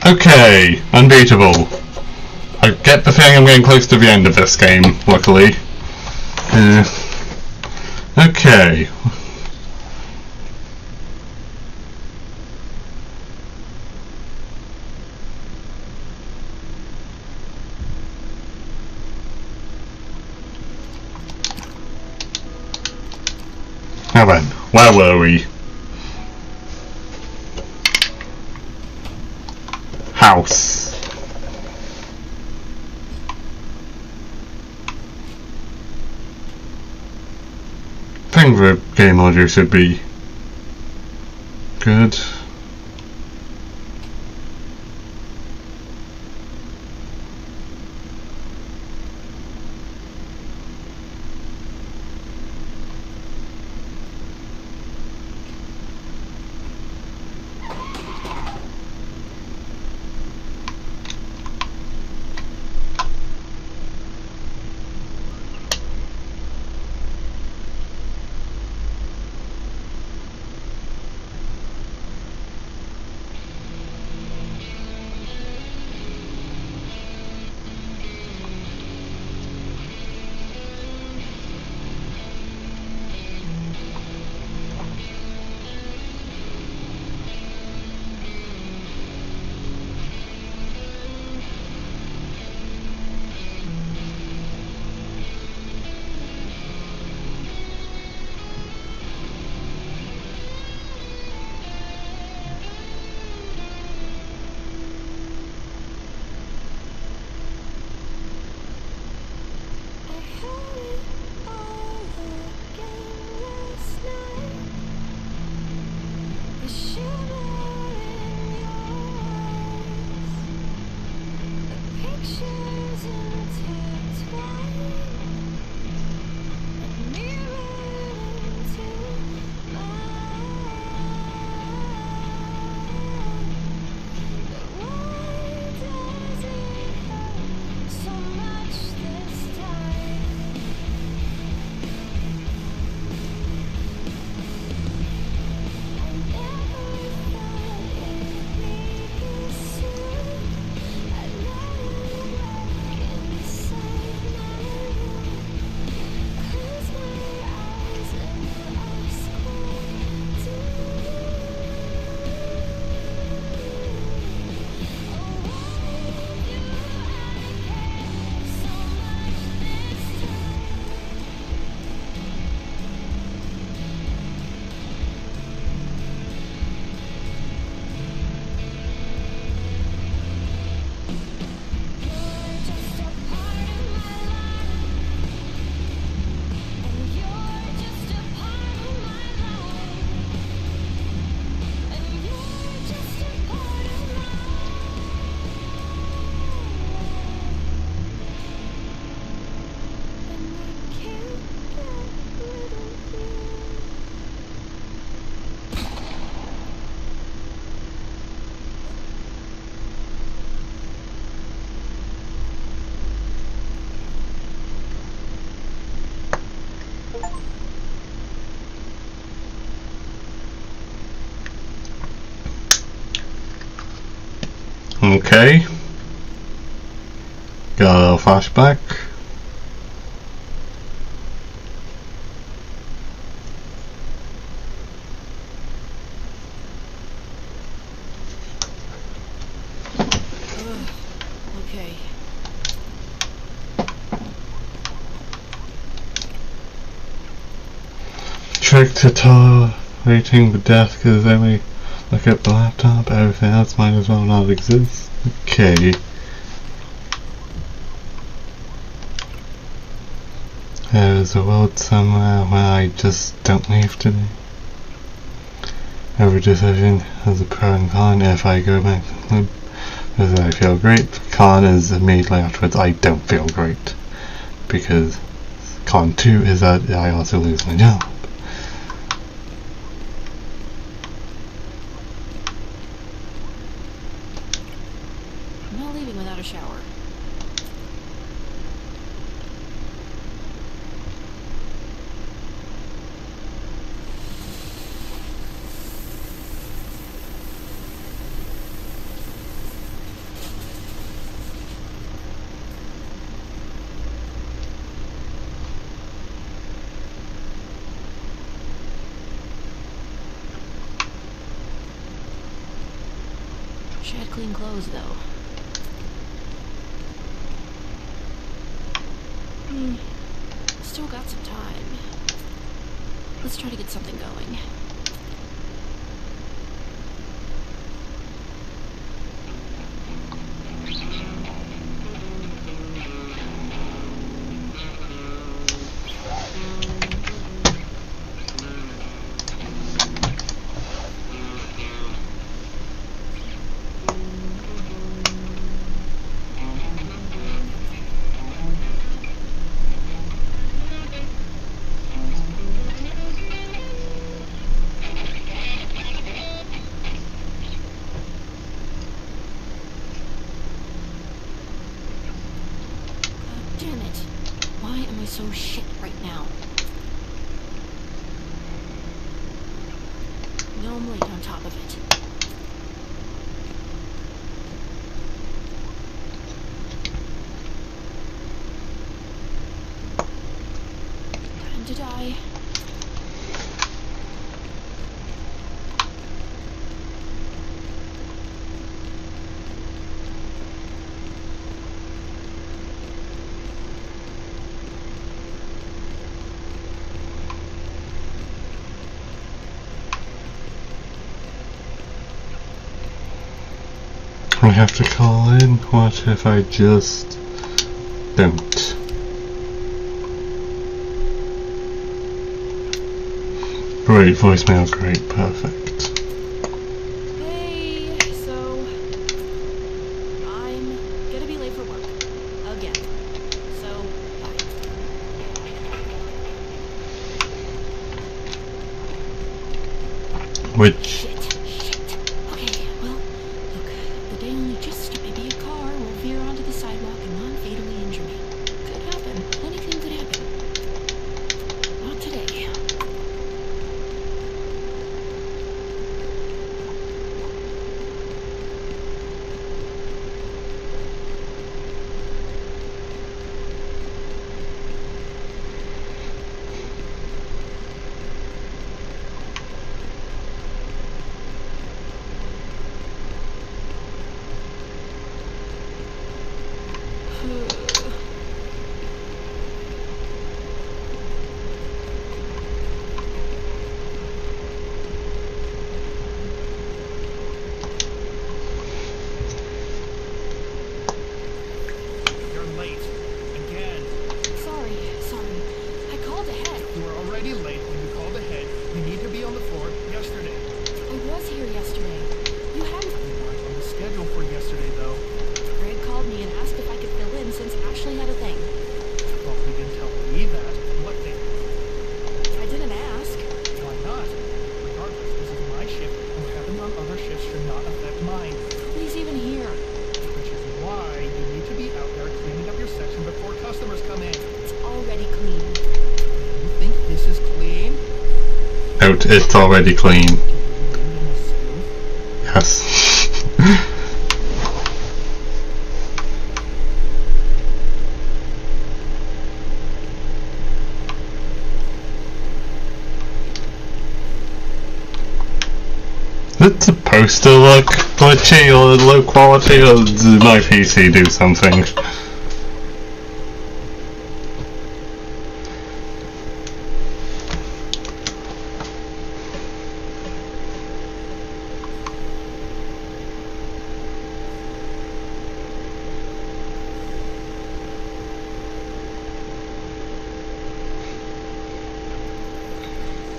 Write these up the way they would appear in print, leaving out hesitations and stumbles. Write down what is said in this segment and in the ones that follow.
Okay, unbeatable. I get the feeling I'm getting close to the end of this game, luckily. Okay. Now then, where were we? House. I think the game audio should be good. Okay. Got a little flashback. Okay. Trick to tolerating the death because then we look at the laptop, everything else might as well not exist. Okay. There's a world somewhere where I just don't leave today. Every decision has a pro and con. If I go back to the loop, does I feel great? Con is immediately afterwards I don't feel great. Because con 2 is that I also lose my job. I'm not leaving without a shower. Wish I had clean clothes, though. Still got some time. Let's try to get something going. Damn it. Why am I so shit right now? No, I'm late on top of it. Time to die. I have to call in. What if I just don't? Great voicemail, great, perfect. Hey, so I'm gonna be late for work. Again. So, bye. Which Shit. Okay, well, look, the day only just started. Maybe a car will veer onto the sidewalk and non-fatally injure me. Could happen. Anything could happen. Not today. You're late. Again. Sorry. I called ahead. You were already late when you called ahead. You need to be on the floor yesterday. I was here yesterday. You hadn't. You weren't on the schedule for yesterday, though. Greg called me and asked if I could fill in since Ashley had a thing. Well, you didn't tell me that. What thing? I didn't ask. Why not? Regardless, this is my shift, and what happens on other shifts should not affect mine. Nobody's even here. Which is why you need to be out there cleaning up your section before customers come in. It's already clean. You think this is clean? out, it's already clean. Yes. It's supposed to look glitchy or low quality, or does my PC do something?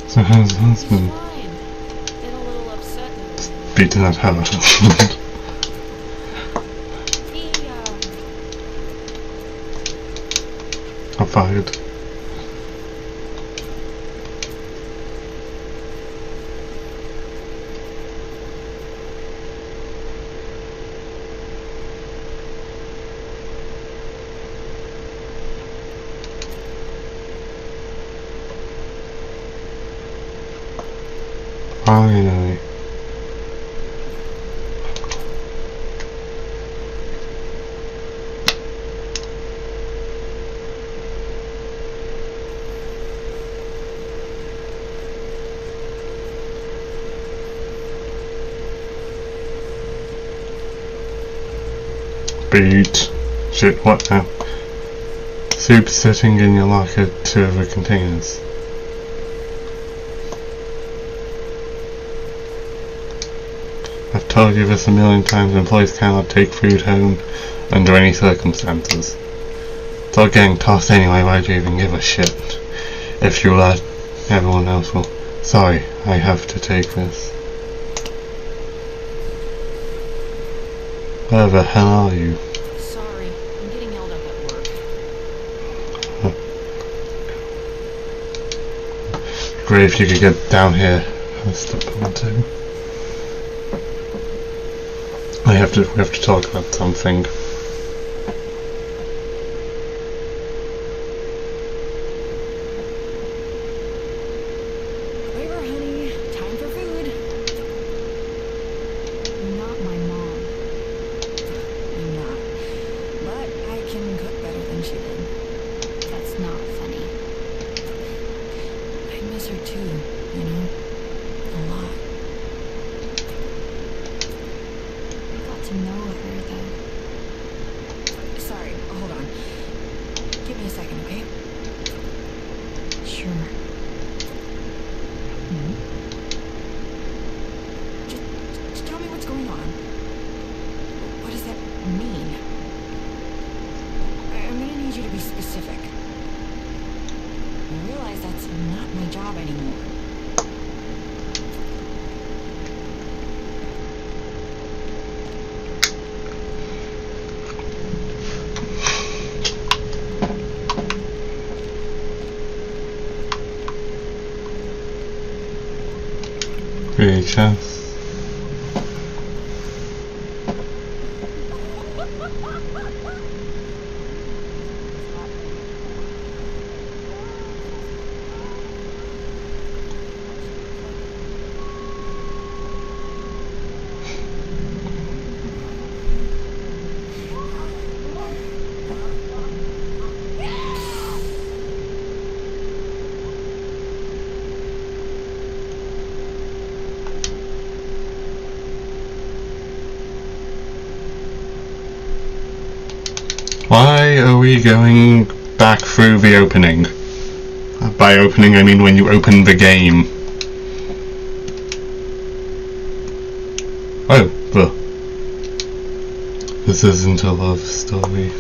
So how's the husband? Fine. Been a little upset. Beating at her. He, I'm fired. Finally. Beat. Shit, what now? Soup sitting in your locker, 2 of the containers. I've told you this a million times, employees cannot take food home under any circumstances. It's all getting tossed anyway, why'd you even give a shit? If you let everyone else will. Sorry, I have to take this. Where the hell are you? Sorry, I'm getting held up at work. Great if you could get down here. That's the point too. We have to talk about something. Waiver, honey. Time for food. You're not my mom. I'm not. But I can cook better than she did. That's not funny. I miss her too, you know? A lot. I got to know her, though. Sorry, hold on. Give me a second, okay? Sure. Just tell me what's going on. What does that mean? I'm gonna need you to be specific. I realize that's not my job anymore. VHS. Why are we going back through the opening? By opening I mean when you open the game. Oh, well. This isn't a love story.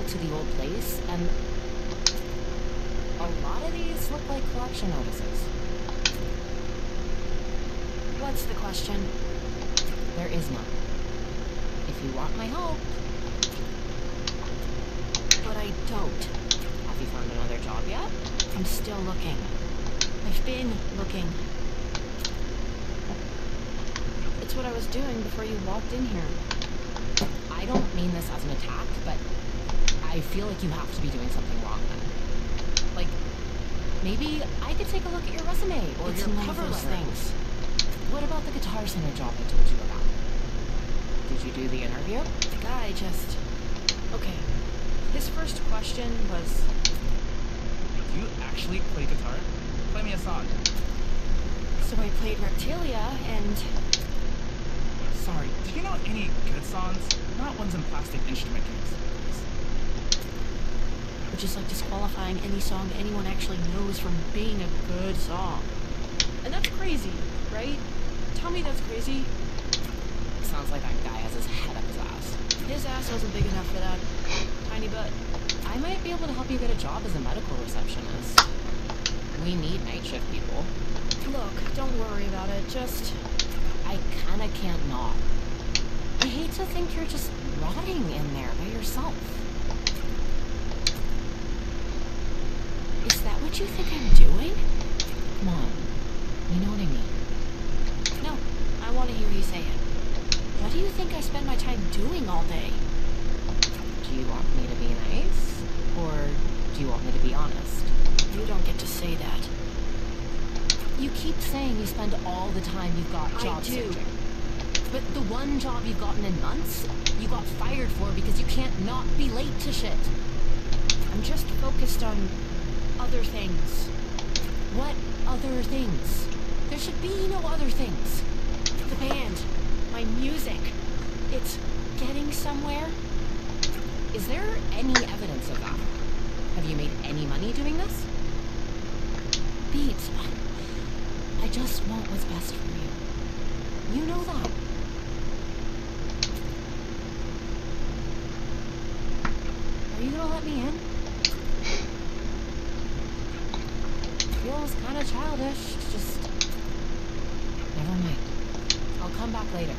To the old place, and a lot of these look like collection notices. What's the question? There is none. If you want my help. But I don't. Have you found another job yet? I'm still looking. I've been looking. It's what I was doing before you walked in here. I don't mean this as an attack, but I feel like you have to be doing something wrong then. Like, maybe I could take a look at your resume or your cover letter. Things. What about the Guitar Center job I told you about? Did you do the interview? The guy just... Okay. His first question was... Do you actually play guitar? Play me a song. So I played Reptilia and... Sorry, do you know any good songs? Not ones in plastic instrument cases. Which is like disqualifying any song anyone actually knows from being a good song. And that's crazy, right? Tell me that's crazy. Sounds like that guy has his head up his ass. His ass wasn't big enough for that tiny butt. I might be able to help you get a job as a medical receptionist. We need night shift people. Look, don't worry about it. Just... I kinda can't not. I hate to think you're just rotting in there by yourself. Is that what you think I'm doing? Come on. You know what I mean. No, I want to hear you say it. What do you think I spend my time doing all day? Do you want me to be nice? Or do you want me to be honest? You don't get to say that. You keep saying you spend all the time you've got job searching. But the one job you've gotten in months, you got fired for because you can't not be late to shit. I'm just focused on other things. What other things? There should be no other things. The band, my music, it's getting somewhere. Is there any evidence of that? Have you made any money doing this? Beats, I just want what's best for you. You know that. Are you gonna let me in? Feels kind of childish. Just never mind. I'll come back later.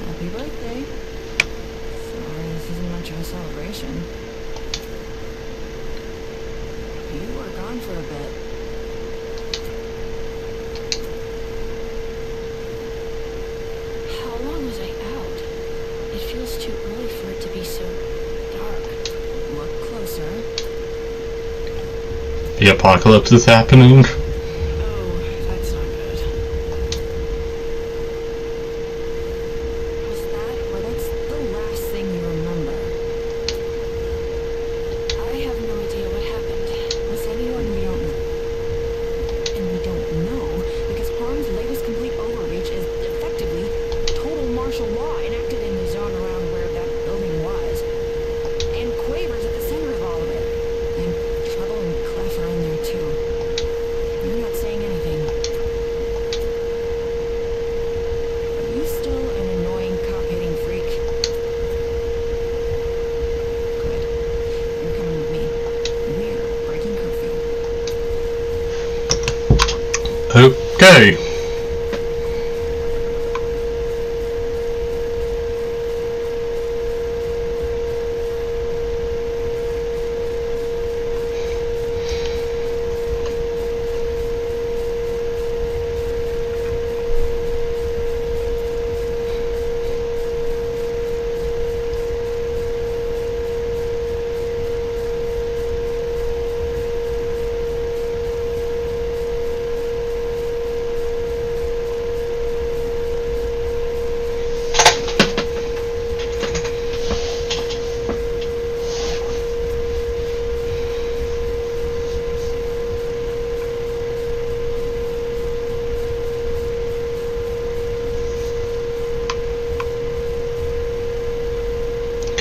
Happy birthday. Sorry, this isn't much of a celebration. You were gone for a bit. How long was I out? It feels too early for it to be so dark. Look closer. The apocalypse is happening. Okay.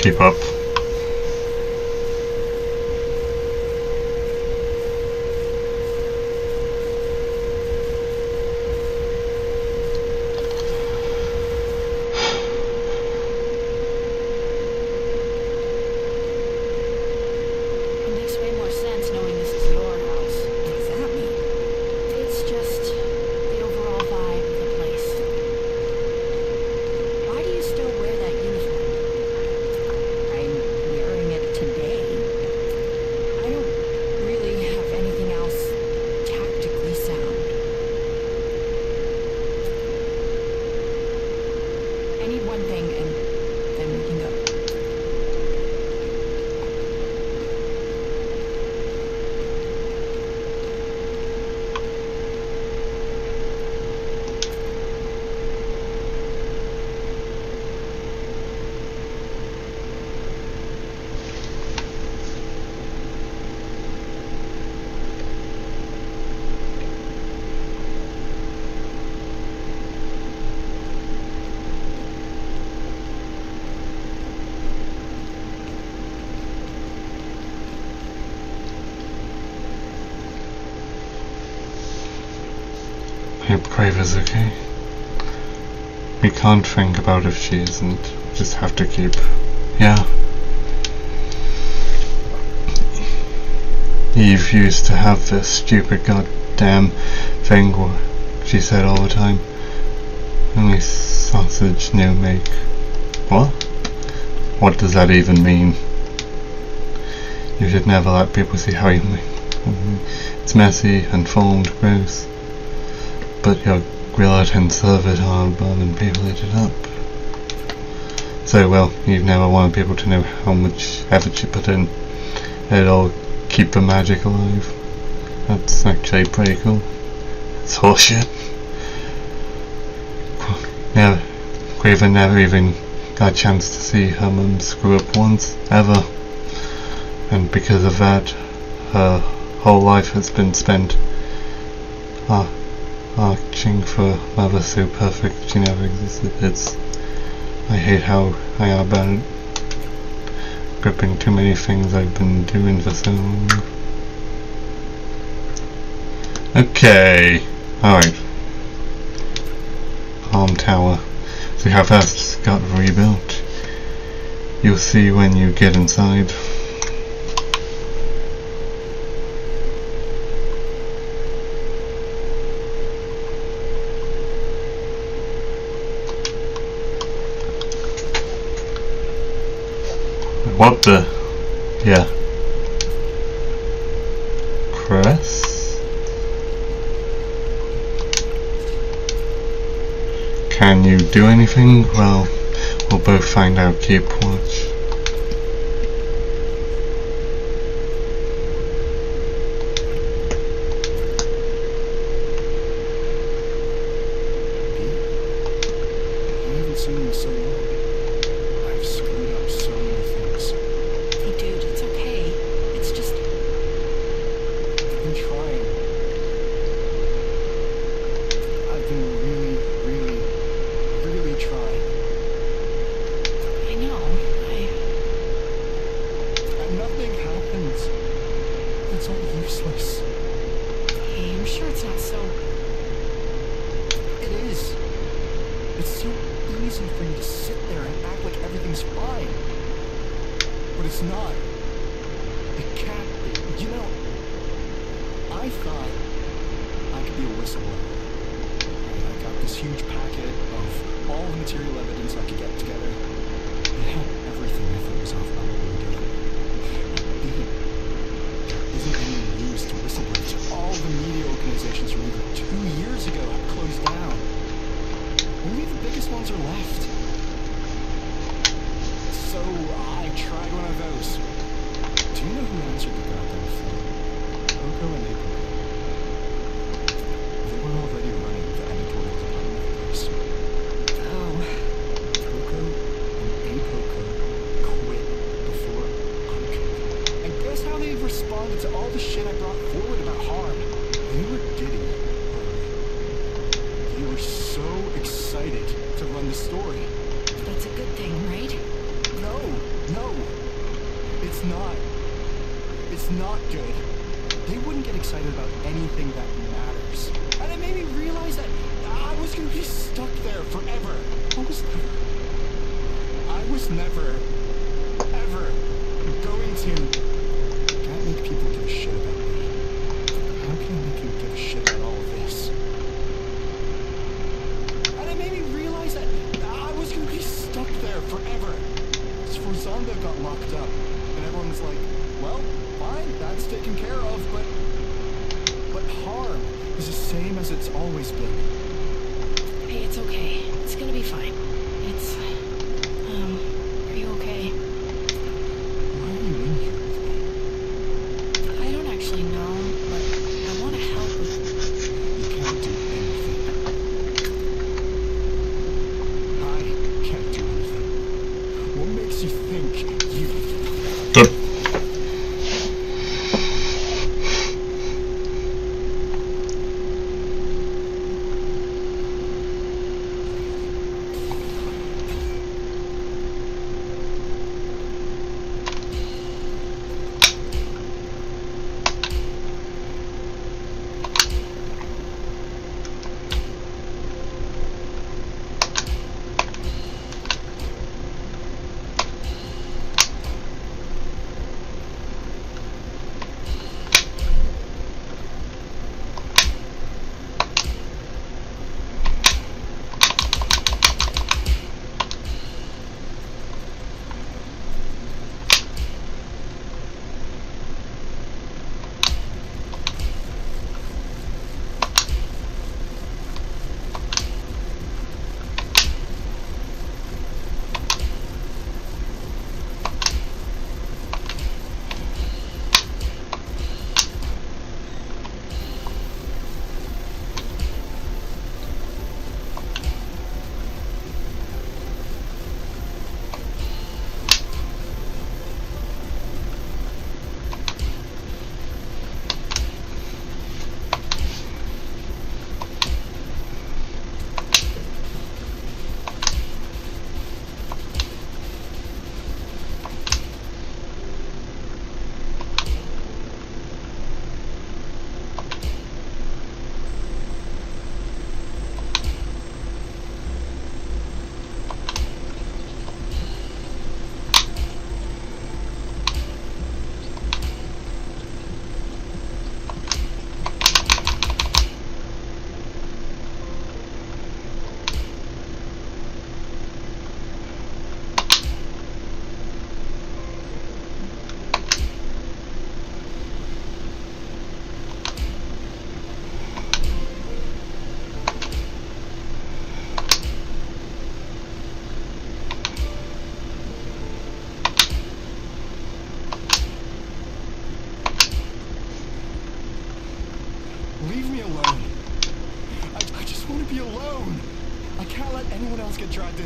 Keep up. I'm one thing and then we can go. I hope Craver's okay. We can't think about if she isn't. We just have to keep... Yeah. Eve used to have this stupid goddamn thing where she said all the time, only sausage no make. What? What does that even mean? You should never let people see how you make. It's messy, unformed, gross. But your grilled and serve it hard and people eat it up. So well, you've never wanted people to know how much effort you put in. It'll keep the magic alive. That's actually pretty cool. It's horseshit. Quaver never even got a chance to see her mum screw up once, ever. And because of that, her whole life has been spent arching for mother so perfect she never existed. I hate how I am about it. Gripping too many things I've been doing for so long. Okay, alright. Arm tower. See how fast it's got rebuilt. You'll see when you get inside. What the? Yeah. Press? Can you do anything? Well, we'll both find out. Keep watch. I haven't seen you in so long. I've screwed up so many things. Hey dude, it's okay. It's just... I've been trying. I've been really trying. I know, And nothing happens. It's all useless. Hey, I'm sure it's not so... It is. It's so easy for you to sit there and act like everything's fine. But it's not. It can't be. You know, I thought I could be a whistleblower. I got this huge packet of all the material evidence I could get together. It had everything I thought was off by what we were doing. There isn't any news to whistleblow to. All the media organizations from even 2 years ago have closed down. Only the biggest ones are left. So I tried one of those. Do you know who answered the goddamn phone? Coco and April. They were already running the editorial department of the place. Oh. Coco and April quit before I could. And guess how they responded to all the shit I brought forward about harm? They were giddy. They were so excited to run the story. That's a good thing, right? No. It's not. It's not good. They wouldn't get excited about anything that matters. And it made me realize that I was gonna be stuck there forever. I was never, ever going to... Can't make people give a shit about me. How can I make you give a shit about all of this? And it made me realize that I was gonna be stuck there forever. So Zonda got locked up, and everyone was like, well, fine, that's taken care of, but harm is the same as it's always been. Hey, it's okay. It's gonna be fine. It's...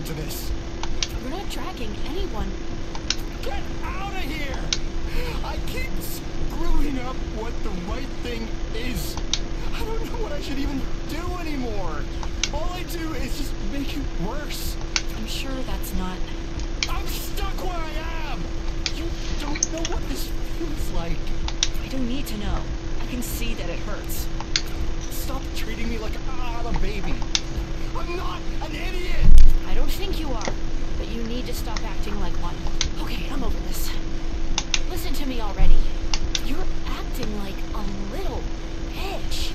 into this. We're not dragging anyone. Get out of here! I keep screwing up what the right thing is. I don't know what I should even do anymore. All I do is just make it worse. I'm sure that's not... I'm stuck where I am! You don't know what this feels like. I don't need to know. I can see that it hurts. Stop treating me like I'm a baby. I'm not an idiot! I don't think you are, but you need to stop acting like one. Okay, I'm over this. Listen to me already. You're acting like a little bitch.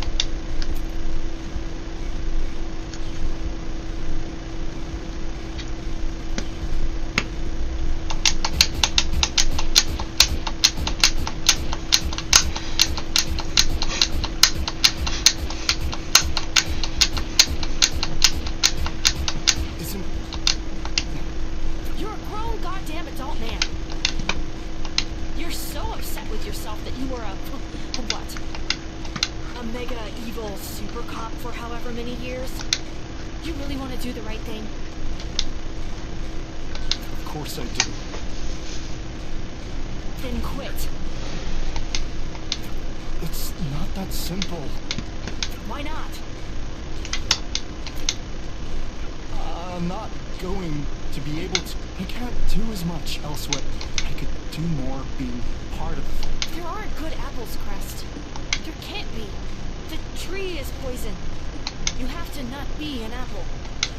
You're a grown goddamn adult man. You're so upset with yourself that you were a what? A mega evil super cop for however many years? You really want to do the right thing? Of course I do. Then quit. It's not that simple. Why not? I'm not going to be able to. I can't do as much elsewhere. I could do more being part of the thing. There aren't good apples, Crest. There can't be. The tree is poison. You have to not be an apple.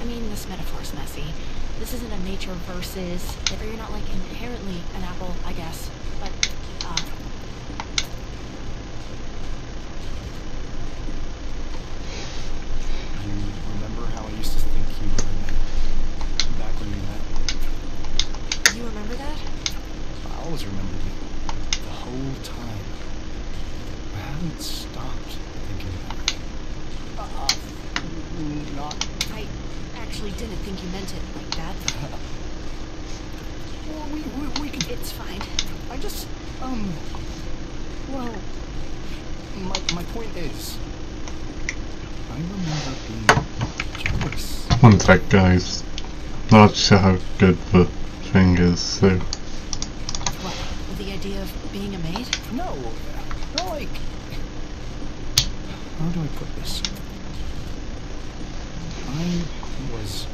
I mean, this metaphor's messy. This isn't a nature versus. You're not, like, inherently an apple, I guess. But, You remember how I used to think you were in there? Back when we met? you remember that? I always remembered you. The whole time. I haven't stopped thinking about it. Not... I actually didn't think you meant it like that. Well, we can... It's fine. I just, well... My point is... I remember being jealous. One sec, guys. Not sure how good the thing is, so... What, with the idea of being a maid? No, not like... How do I put this? I was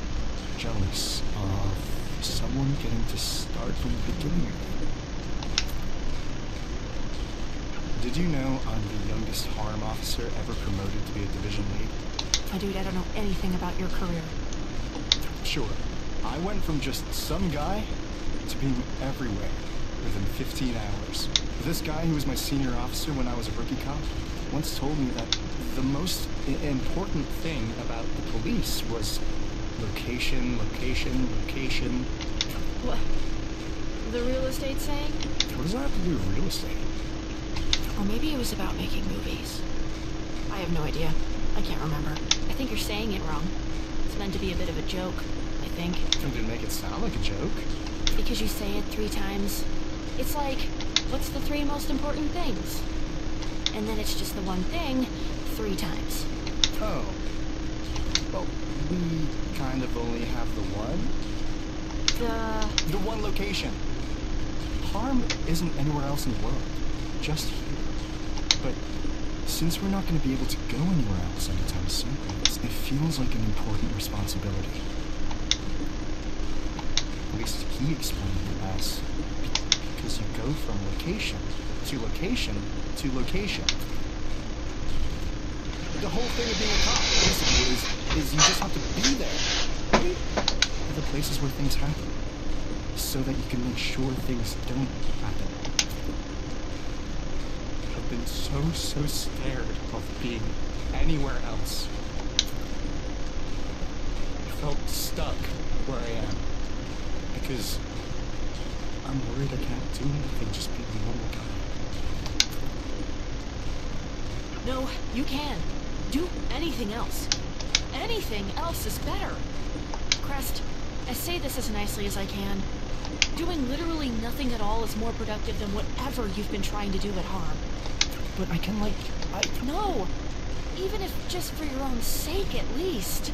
jealous of someone getting to start from the beginning. Did you know I'm the youngest harm officer ever promoted to be a division lead? My dude, I don't know anything about your career. Sure. I went from just some guy to being everywhere within 15 hours. This guy who was my senior officer when I was a rookie cop once told me that the most important thing about the police was location, location, location. What? The real estate saying? What does that have to do with real estate? Or maybe it was about making movies. I have no idea. I can't remember. I think you're saying it wrong. It's meant to be a bit of a joke, I think. You didn't make it sound like a joke. Because you say it 3 times. It's like, what's the 3 most important things? And then it's just the one thing 3 times. Oh. Well, we kind of only have the one. The one location. Harm isn't anywhere else in the world. Just here. But since we're not going to be able to go anywhere else anytime soon, it feels like an important responsibility. At least he explained it as because you go from location to location to location. The whole thing of being a cop basically is you just have to be there, right? At the places where things happen, so that you can make sure things don't happen. I've been so scared of being anywhere else. I felt stuck where I am. Because I'm worried I can't do anything just being a normal guy. No, you can. Do anything else. Anything else is better. Crest, I say this as nicely as I can. Doing literally nothing at all is more productive than whatever you've been trying to do at Harm. But I can, like, No! Even if just for your own sake, at least.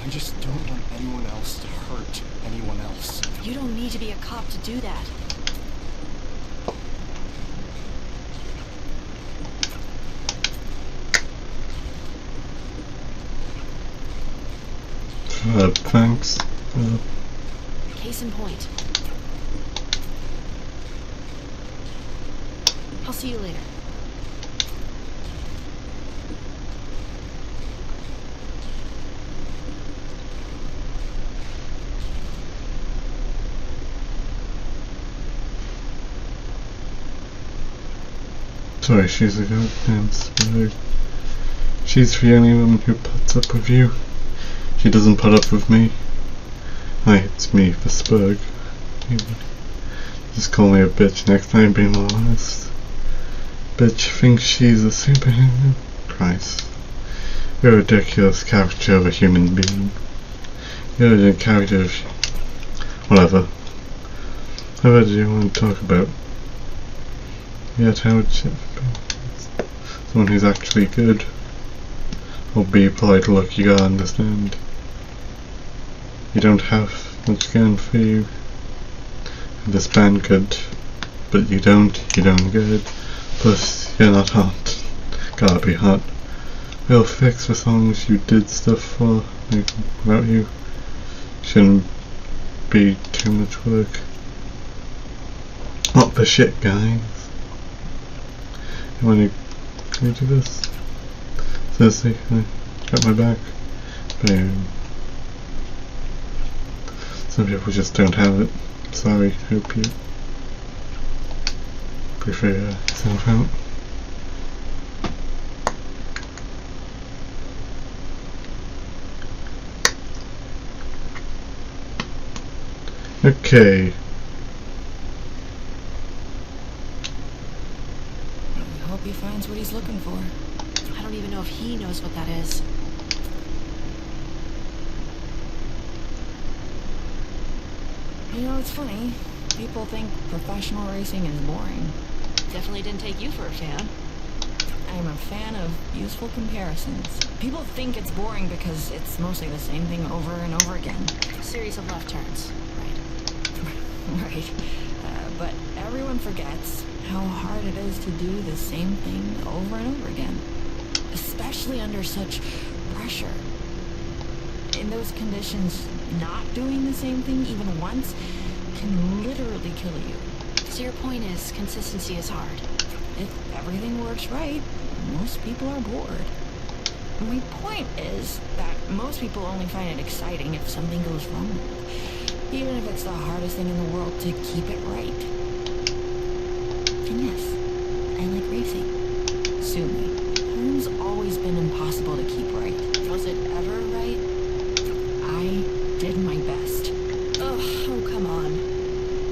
I I just don't want anyone else to hurt anyone else. You don't need to be a cop to do that. Thanks. Case in point. I'll see you later. Sorry, she's a goddamn sprig. She's the only one who puts up with you. She doesn't put up with me. It's me, the sprig. Just call me a bitch next time, being honest. Bitch thinks she's a superhero. Christ. You're a ridiculous caricature of a human being. You're a character of... whatever. What do you want to talk about? Yet how would you... someone who's actually good. Or be polite, look, you gotta understand. You don't have much going for you. This band could, but you don't get it. Plus, you're not hot. Gotta be hot. We'll fix the songs you did stuff for, like, without you. Shouldn't be too much work. What the shit, guys? Can you do this? Seriously, can I got my back? Boom. Some people just don't have it. Sorry, hope you prefer yourself out. Okay. I hope he finds what he's looking for. I don't even know if he knows what that is. You know, it's funny. People think professional racing is boring. Definitely didn't take you for a fan. I'm a fan of useful comparisons. People think it's boring because it's mostly the same thing over and over again. A series of left turns, right? Right. But everyone forgets how hard it is to do the same thing over and over again. Especially under such pressure. In those conditions, not doing the same thing even once can literally kill you. So your point is, consistency is hard. If everything works right, most people are bored. My point is that most people only find it exciting if something goes wrong. Even if it's the hardest thing in the world to keep it right. And yes, I like racing. Sue me. Home's always been impossible to keep right. Was it ever right? I did my best. Ugh, oh come on.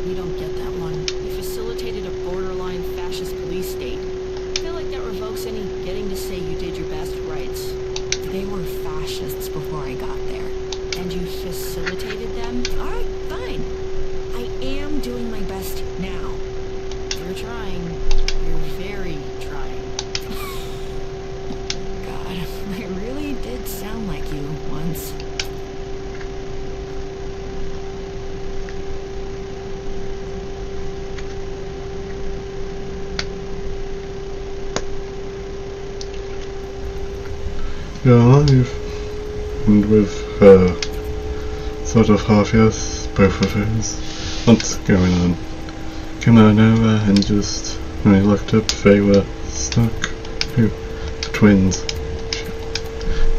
You don't get that one. You facilitated a borderline fascist police state. I feel like that revokes any getting to say you did your best rights. They were fascists before I got there. And you facilitated them? Alright, fine. I am doing my best now. You're trying. You're very trying. God, I really did sound like you once. You're alive. And with sort of half yes, both of those. What's going on? Came out of nowhere and just, when I looked up, they were stuck. Who? The twins.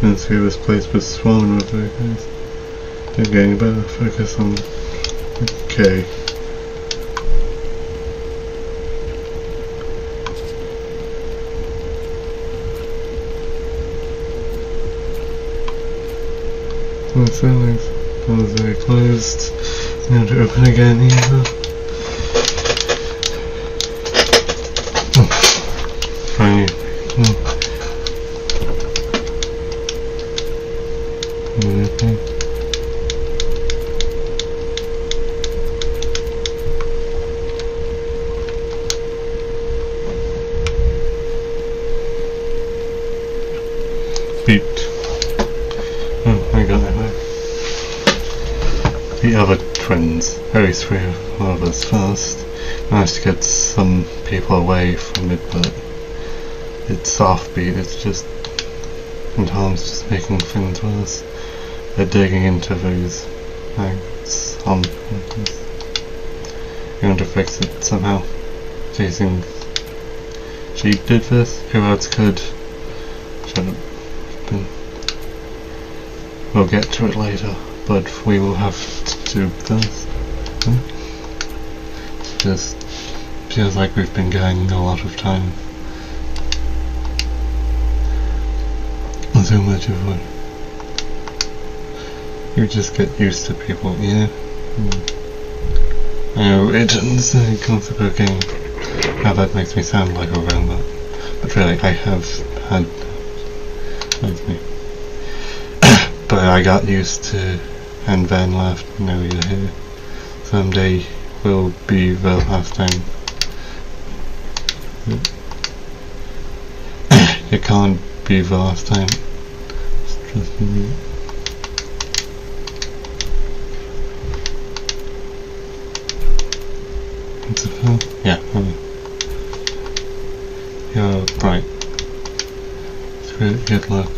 And see this place was swarming with their guys. Don't get any better. Focus on... Okay. What's that like? That was very closed. Now to open again either. Finally. Okay. Beat. Oh, I got that back. other twins, very three of us first, managed to get some people away from it, but it's offbeat, it's just sometimes just making things worse. They're digging into those things on purpose. You want to fix it somehow. Chasing. She did this, who else could? Should have been. We'll get to it later, but we will have to do this. It just feels like we've been going a lot of time. So much of what you just get used to people, yeah. I know it's a concept of game. Now that makes me sound like a robot, but really I have had with me. But I got used to, and then left. Now you're here. Someday will be the last time. It can't be the last time. Trust me. What's it for? Yeah. You're right. Good luck.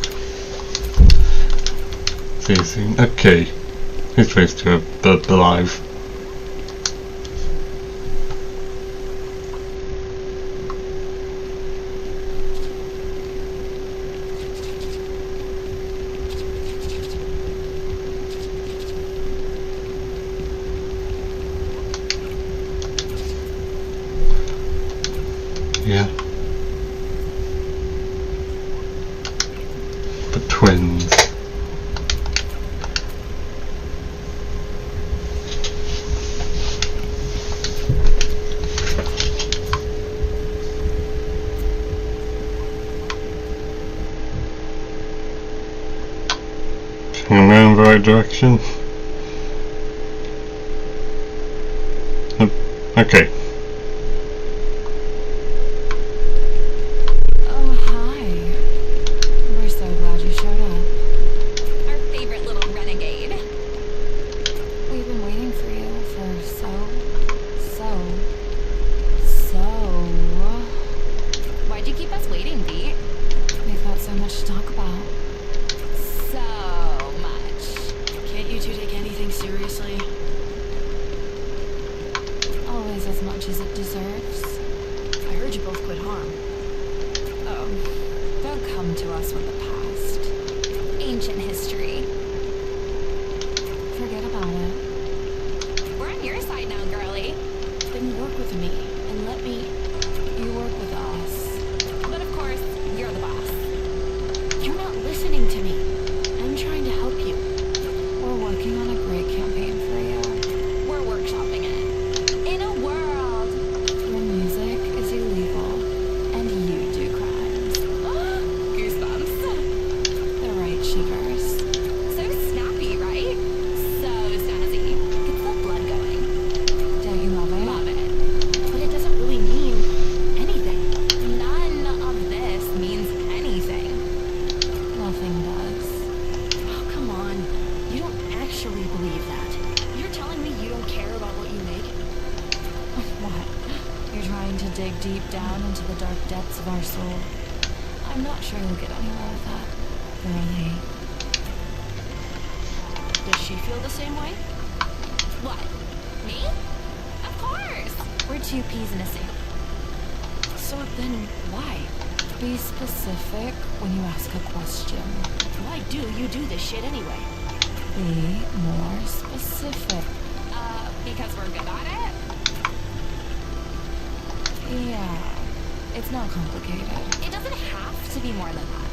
See you soon. Okay. Who's supposed to have alive? Yeah. The twins. I'm going in the right direction. Okay. Oh, hi. We're so glad you showed up. Our favorite little renegade. We've been waiting for you for so. Why'd you keep us waiting, Pete? We've got so much to talk about. So much. Can't you two take anything seriously? Always as much as it deserves. I heard you both quit harm. Oh, don't come to us with the past. Ancient history. Forget about it. We're on your side now, girlie. Then work with me and let me. You work with us. But of course, you're the boss. You're not listening to me. I'm trying to help you. We're working on a great campaign for you. We're workshopping it. In a world. Your music is illegal, and you do crimes. Goosebumps. The right shivers. So snappy, right? So snazzy. Gets the blood going. Don't you love it? Love it. But it doesn't really mean anything. None of this means anything. Nothing does. Oh, come on. You don't actually believe that. You're telling me you don't care about what you make? What? You're trying to dig deep down into the dark depths of our soul. I'm not sure you'll get anywhere with that. Really. Does she feel the same way? What? Me? Of course. We're two peas in a soup. So then why? Be specific when you ask a question. Why do you do this shit anyway? Be more specific. Because we're good at it? Yeah. It's not complicated. It doesn't have to be more than that.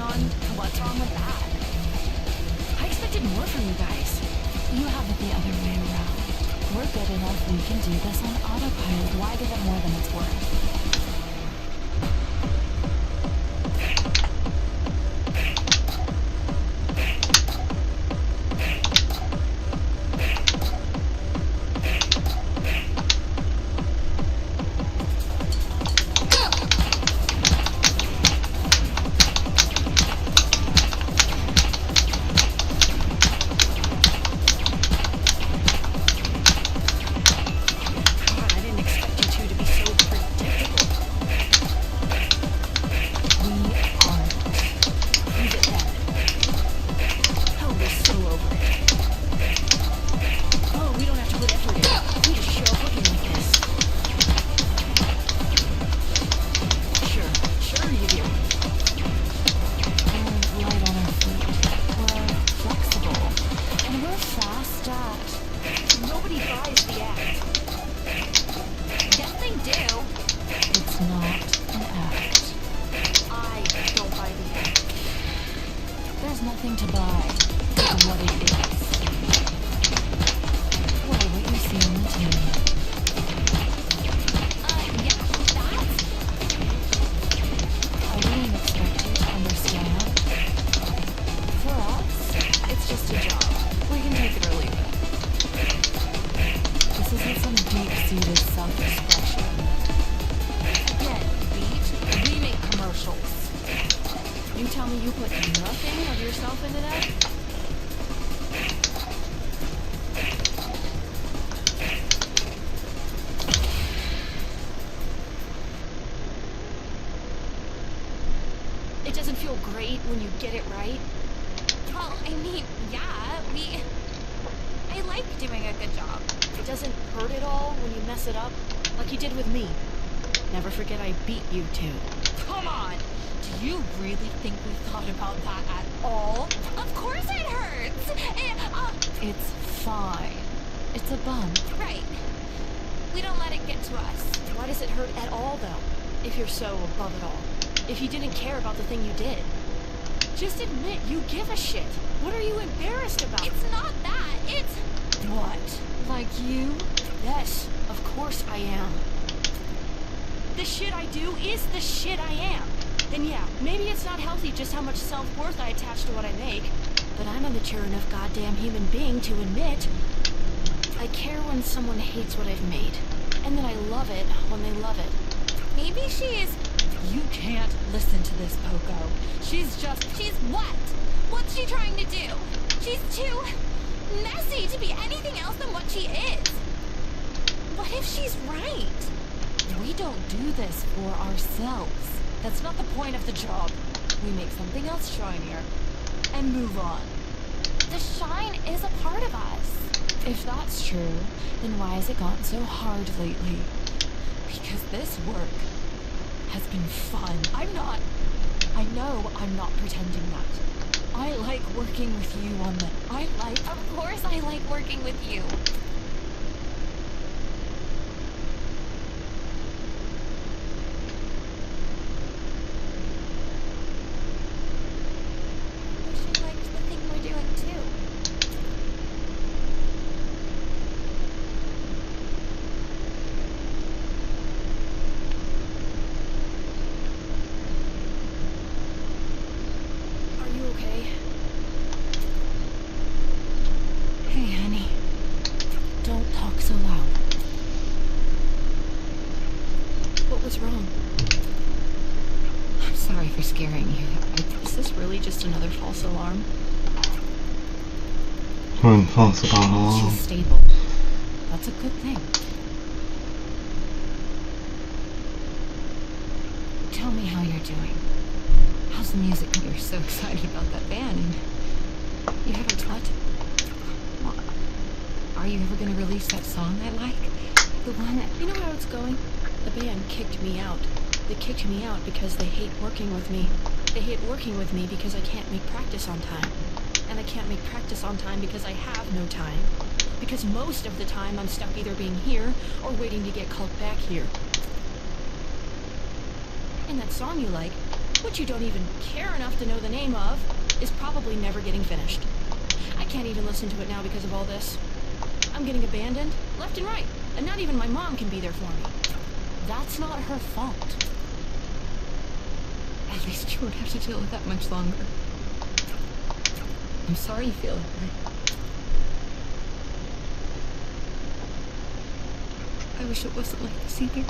on. What's wrong with that? I expected more from you guys. You have it the other way around. We're good enough, we can do this on autopilot. Why give it more than it's worth? Nothing to buy for what it is. Well, what you see on the TV. Yeah, that's... I didn't expect you to understand. For us, it's just a job. We can take it or leave it. This isn't some deep-seated self-expression. Again, Beach, we make commercials. You tell me you put nothing of yourself into that? It doesn't feel great when you get it right. Well, I mean, yeah, I like doing a good job. It doesn't hurt at all when you mess it up, like you did with me. Never forget I beat you too. Come on! Do you really think we thought about that at all? Of course it hurts! It's fine. It's a bump. Right. We don't let it get to us. Why does it hurt at all, though? If you're so above it all. If you didn't care about the thing you did. Just admit you give a shit. What are you embarrassed about? It's not that. It's... What? Like you? Yes, of course I am. The shit I do is the shit I am. Then yeah, maybe it's not healthy just how much self-worth I attach to what I make. But I'm a mature enough goddamn human being to admit I care when someone hates what I've made. And then I love it when they love it. Maybe she is... You can't listen to this, Poco. She's what? What's she trying to do? She's too messy to be anything else than what she is. What if she's right? We don't do this for ourselves. That's not the point of the job. We make something else shinier and move on. The shine is a part of us. If that's true, then why has it gotten so hard lately? Because this work has been fun. I know I'm not pretending that. I like working with you on the... Of course I like working with you. I wish I liked the thing we're doing too. Are you okay? Hey, honey. Don't talk so loud. What was wrong? I'm sorry for scaring you. Is this really just another false alarm? False alarm. She's stable. That's a good thing. Tell me how you're doing. How's the music? You're so excited about that band, and you haven't what? Well, are you ever going to release that song I like? The one that... You know how it's going? The band kicked me out. They kicked me out because they hate working with me. They hate working with me because I can't make practice on time. And I can't make practice on time because I have no time. Because most of the time I'm stuck either being here or waiting to get called back here. And that song you like, which you don't even care enough to know the name of, is probably never getting finished. I can't even listen to it now because of all this. I'm getting abandoned, left and right, and not even my mom can be there for me. That's not her fault. At least you won't have to deal with that much longer. I'm sorry you feel that way. I wish it wasn't like this either.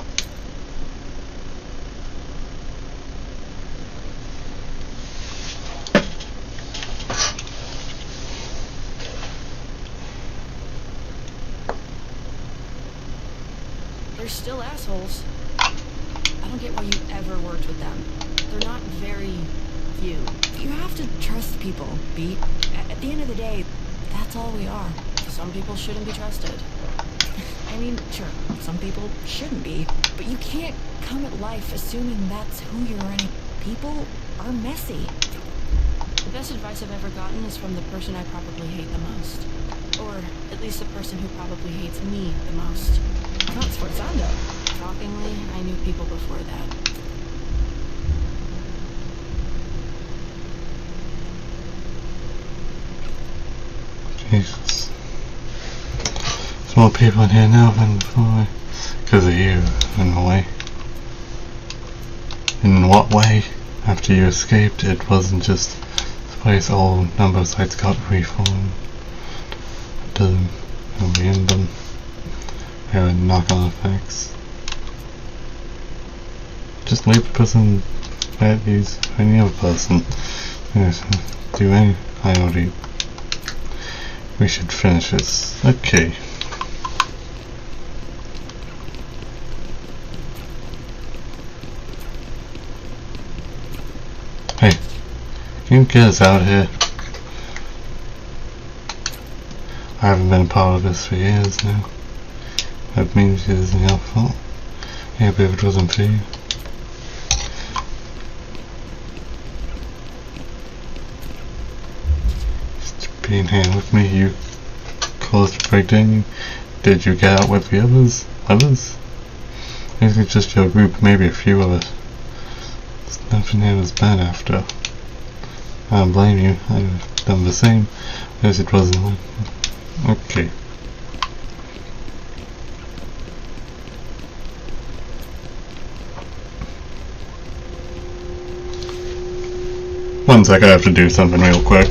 They're still assholes. I don't get why you ever worked with them. They're not very you. You have to trust people, Beat. At the end of the day, that's all we are. Some people shouldn't be trusted. I mean, sure, some people shouldn't be, but you can't come at life assuming that's who you're in. People are messy. The best advice I've ever gotten is from the person I probably hate the most. Or at least the person who probably hates me the most. Not sforzando. Shockingly, I knew people before that. Jesus. There's more people in here now than before. Because of you, in a way. In what way? After you escaped, it wasn't just the place, all number of sites got reformed. It doesn't end them. There are knock-on effects. Just leave the person at these, any other person. Yes, do any, I already. We should finish this. Okay. Hey, can you get us out of here? I haven't been a part of this for years now. That means it isn't your fault. Yeah, but if it wasn't for you. Just being here with me, you caused a breakdown. Did you get out with the others? Others? Maybe it's just your group, maybe a few of us. There's nothing here was bad after. I don't blame you, I'd have done the same. As it wasn't like. Okay. One sec, I have to do something real quick.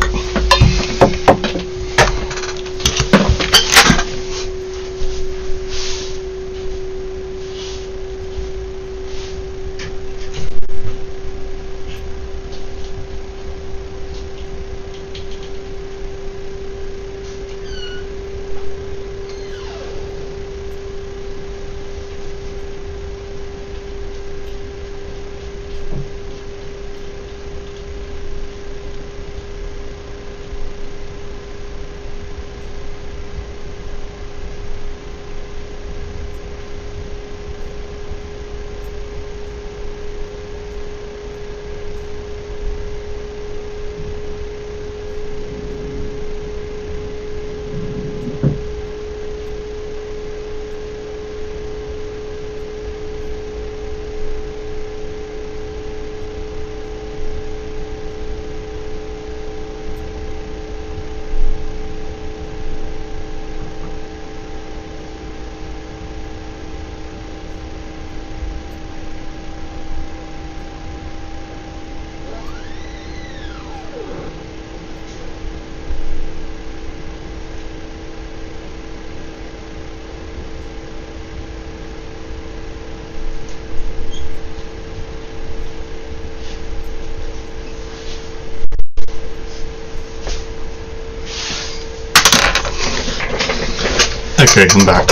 Okay, I'm back.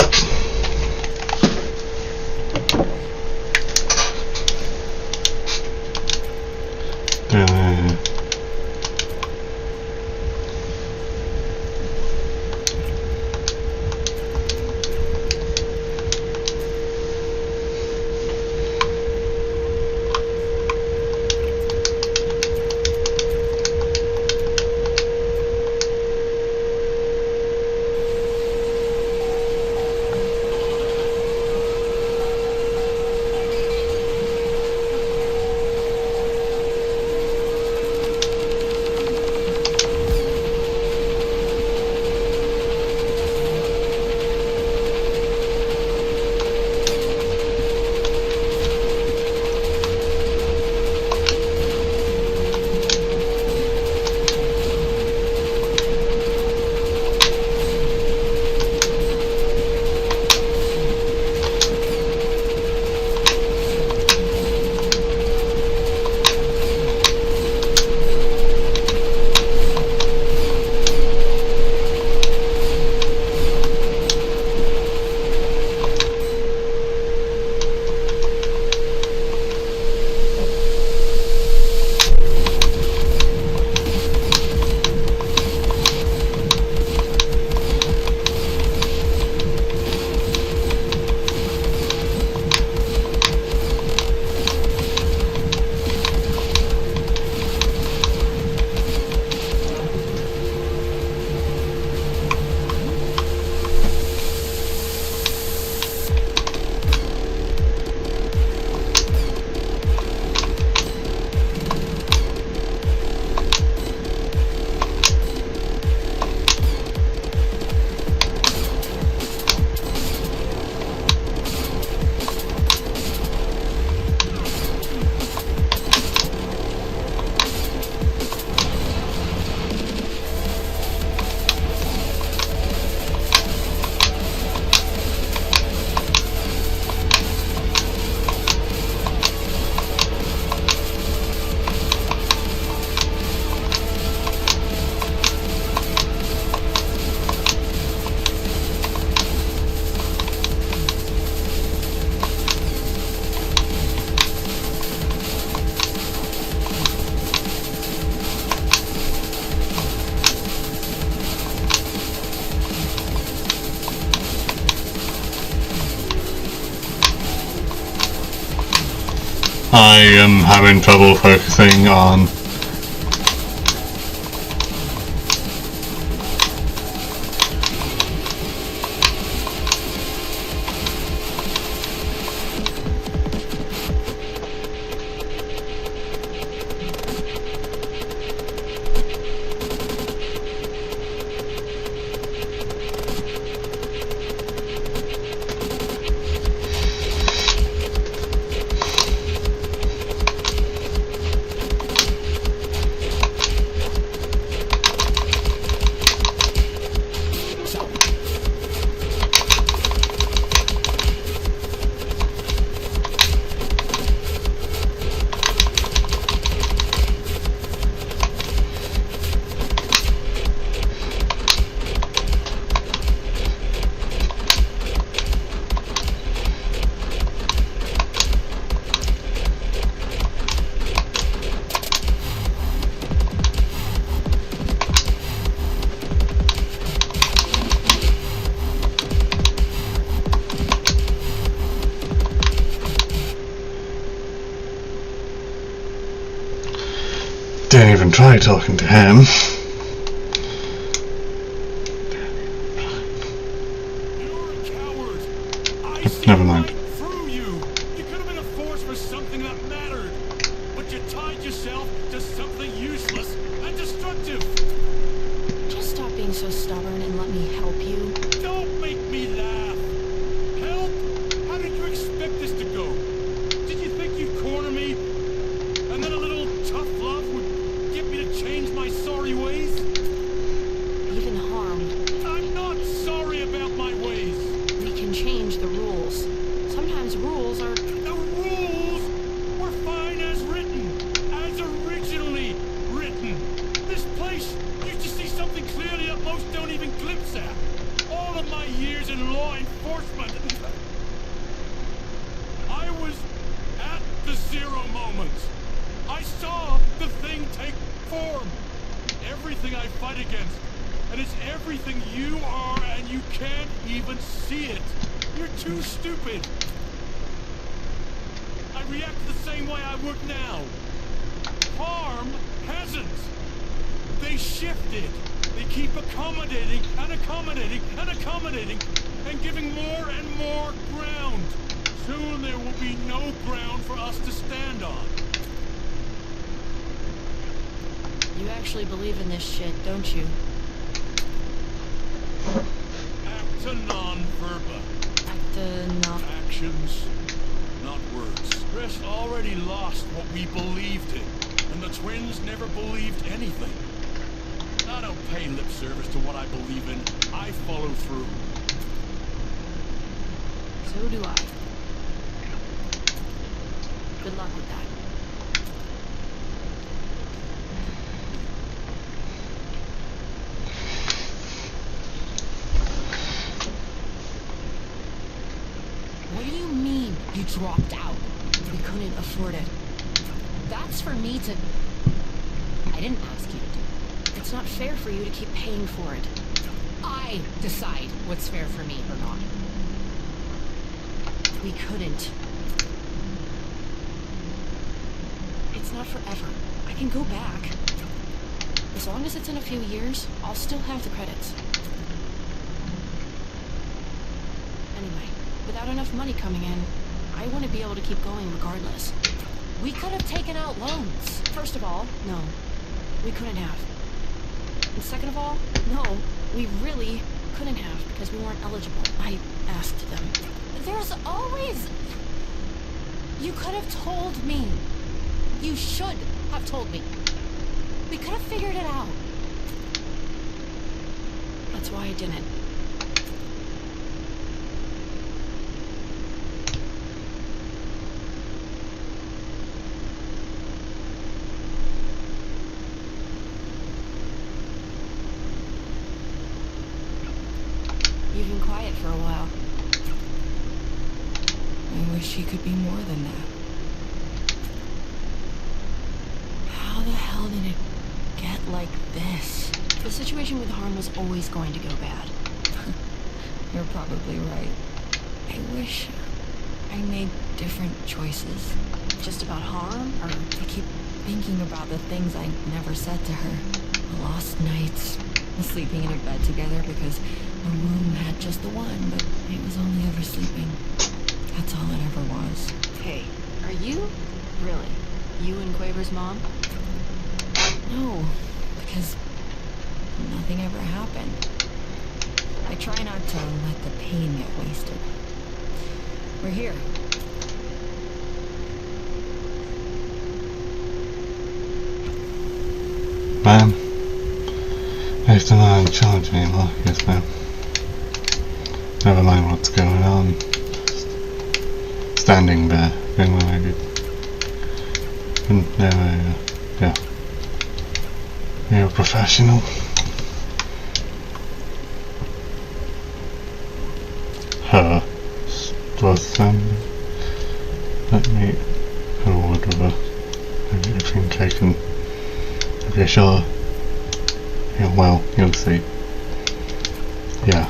I am having trouble focusing on Don't even try talking to him. You're a coward. I see Never mind. right through you. You could have been a force for something that mattered, but you tied yourself to something useless and destructive. Just stop being so stubborn and let me help you. Don't make me laugh. Help? How did you expect this to go? Did you think you'd corner me, and then a little tough love would get me to change my sorry ways? Even harm. I'm not sorry about my ways. We can change the rules. Sometimes rules are... The rules were fine as written, as originally written. This place used to see something clearly that most don't even glimpse at. All of my years in law enforcement, I was at the zero moment. I saw the thing take form. Everything I fight against, and it's everything you are, and you can't even see it. You're too stupid. I react the same way I would now. Harm hasn't. They shifted. They keep accommodating and accommodating and accommodating and giving more and more ground. Soon there will be no ground for us to stand on. You actually believe in this shit, don't you? Acta non verba. No. Actions, not words. Chris already lost what we believed in, and the twins never believed anything. I don't pay lip service to what I believe in. I follow through. So do I. Good luck with that. What do you mean you dropped out? We couldn't afford it. That's for me to... I didn't ask you to do that. It's not fair for you to keep paying for it. I decide what's fair for me or not. We couldn't. It's not forever. I can go back. As long as it's in a few years, I'll still have the credits. Anyway, without enough money coming in, I want to be able to keep going regardless. We could have taken out loans. First of all, no. We couldn't have. And second of all, no. We really couldn't have because we weren't eligible. I asked them. There's always... You could have told me. You should have told me. We could have figured it out. That's why I didn't. You've been quiet for a while. I wish he could be more than that. How the hell did it get like this? The situation with Harm was always going to go bad. You're probably right. I wish I made different choices. Just about harm, or I keep thinking about the things I never said to her. The lost nights, the sleeping in a bed together because the room had just the one, but it was only oversleeping. That's all it ever was. hey, are you really you and Quaver's mom? No, because nothing ever happened. I try not to let the pain get wasted. We're here. Ma'am, if the man charged me anymore, yes ma'am. Never mind what's going on. Just standing there, doing what I did. And yeah. You're a professional. Her. Was standing. Let me have a word with her. I think I can. Okay, sure. Yeah, well, you'll see. Yeah.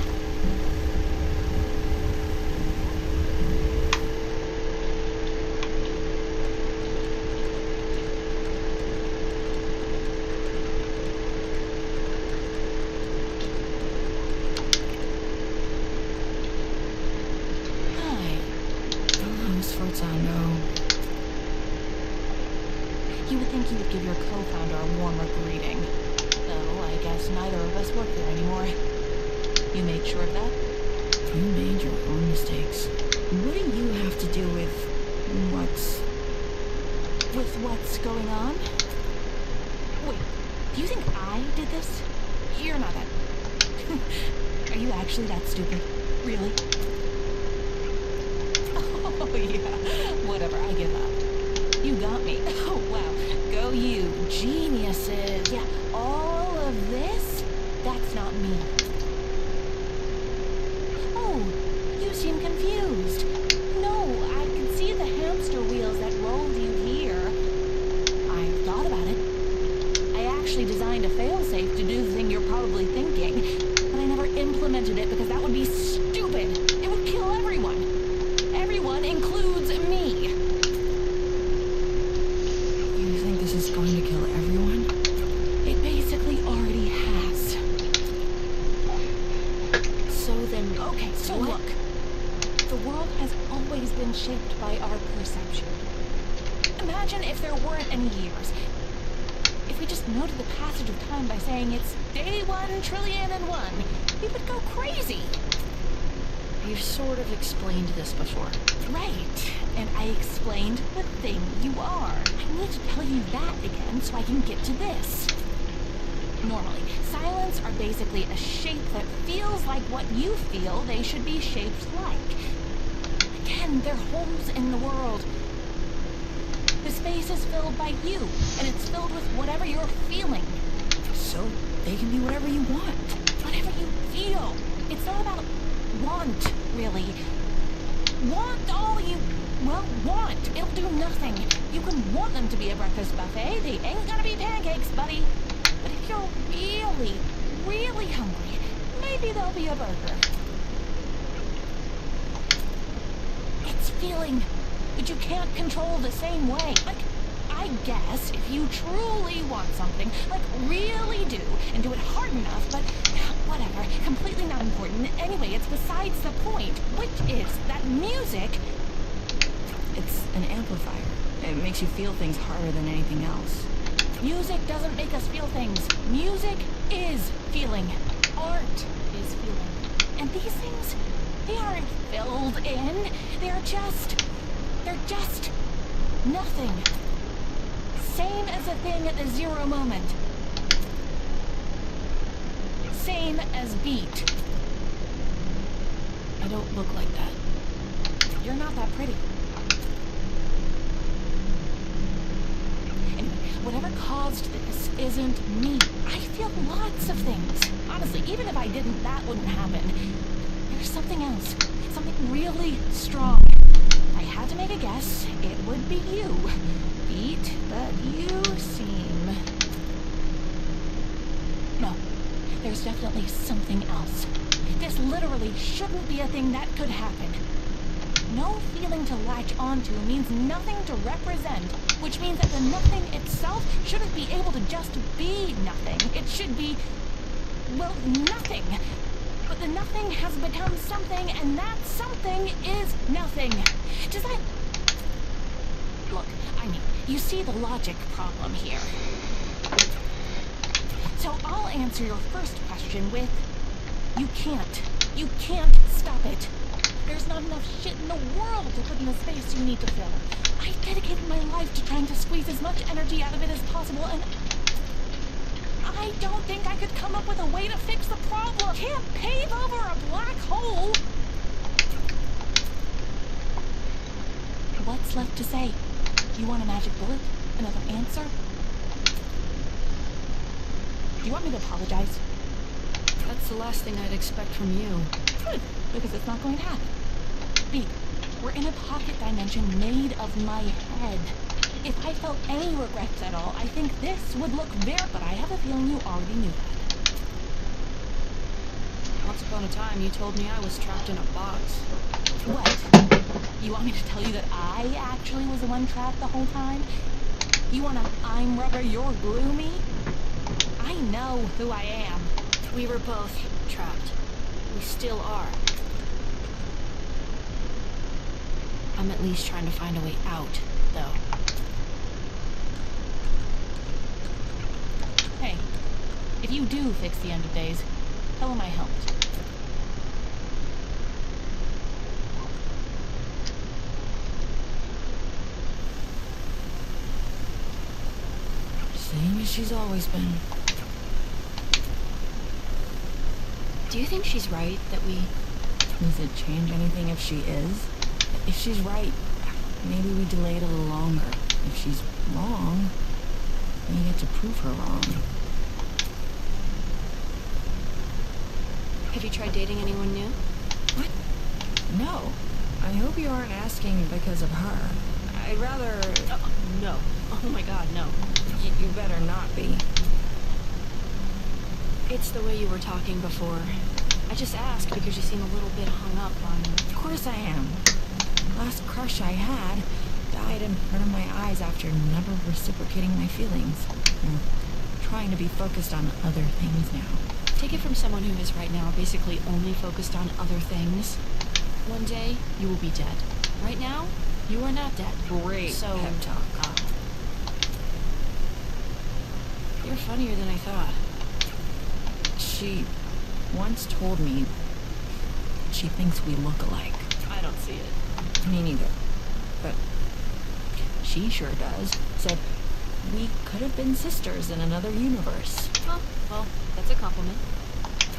Hi. Hello, Sforzano. You would think you would give your co-founder a warmer greeting. Though, I guess neither of us work there anymore. You made sure of that? You made your own mistakes. What do you have to do with what's... With what's going on? Wait, do you think I did this? You're not that... Are you actually that stupid? Really? Oh, yeah. Whatever, I give up. You got me. Oh, wow. Go you. Geniuses. Yeah, all of this? That's not me. Oh, you seem confused. No, I can see the hamster wheels that rolled you here. I thought about it. I actually designed a failsafe to do the thing you're probably thinking, but I never implemented it because that would be stupid. It would kill everyone. Everyone includes me. You think this is going to kill everyone? It basically already has. So then, okay, so What? look. The world has always been shaped by our perception. Imagine if there weren't any years. If we just noted the passage of time by saying it's day 1,000,000,001, we would go crazy. You've sort of explained this before. Right, and I explained the thing you are. I need to tell you that again so I can get to this. Normally, silents are basically a shape that feels like what you feel they should be shaped like. Again, they're holes in the world. The space is filled by you, and it's filled with whatever you're feeling. So they can be whatever you want. Whatever you feel. It's not about want, really. Want all you, well, want. It'll do nothing. You can want them to be a breakfast buffet. They ain't gonna be pancakes, buddy. But if you're really, really hungry, maybe there'll be a burger. It's feeling, but you can't control the same way. Like, I guess if you truly want something, like really do, and do it hard enough, but whatever, completely not important. Anyway, it's besides the point, which is that music... It's an amplifier. It makes you feel things harder than anything else. Music doesn't make us feel things. Music is feeling. Art is feeling. And these things, they aren't filled in. They're just nothing. Same as a thing at the zero moment. Same as beat. I don't look like that. You're not that pretty. Anyway, whatever caused this isn't me. I feel lots of things. Honestly, even if I didn't, that wouldn't happen. There's something else. Something really strong. If I had to make a guess, it would be you. Beat, but you seem... No. There's definitely something else. This literally shouldn't be a thing that could happen. no feeling to latch onto means nothing to represent, which means that the nothing itself shouldn't be able to just be nothing. It should be, well, nothing. But the nothing has become something, and that something is nothing. Does that... Look, I mean, you see the logic problem here. So I'll answer your first question with, you can't. You can't stop it. There's not enough shit in the world to put in the space you need to fill. I dedicated my life to trying to squeeze as much energy out of it as possible, and I don't think I could come up with a way to fix the problem. Can't pave over a black hole. What's left to say? You want a magic bullet? Another answer? Do you want me to apologize? That's the last thing I'd expect from you. Good, because it's not going to happen. B, we're in a pocket dimension made of my head. If I felt any regrets at all, I think this would look very... But I have a feeling you already knew that. Once upon a time, you told me I was trapped in a box. What? You want me to tell you that I actually was the one trapped the whole time? You want to I'm rubber, you're glue me? I know who I am. We were both trapped. We still are. I'm at least trying to find a way out, though. Hey, if you do fix the end of days, tell him I helped. Same as she's always been. Do you think she's right that we... Does it change anything if she is? If she's right, maybe we delay it a little longer. If she's wrong, we get to prove her wrong. Have you tried dating anyone new? What? No. I hope you aren't asking because of her. I'd rather... No. Oh my god, no. You better not be. It's the way you were talking before. I just asked because you seem a little bit hung up on... Of course I am. Last crush I had died in front of my eyes after never reciprocating my feelings. I'm trying to be focused on other things now. Take it from someone who is right now basically only focused on other things. One day, you will be dead. Right now, you are not dead. Great so, pep talk. You're funnier than I thought. She once told me she thinks we look alike. I don't see it. Me neither. But she sure does. Said we could have been sisters in another universe. Oh, well, that's a compliment.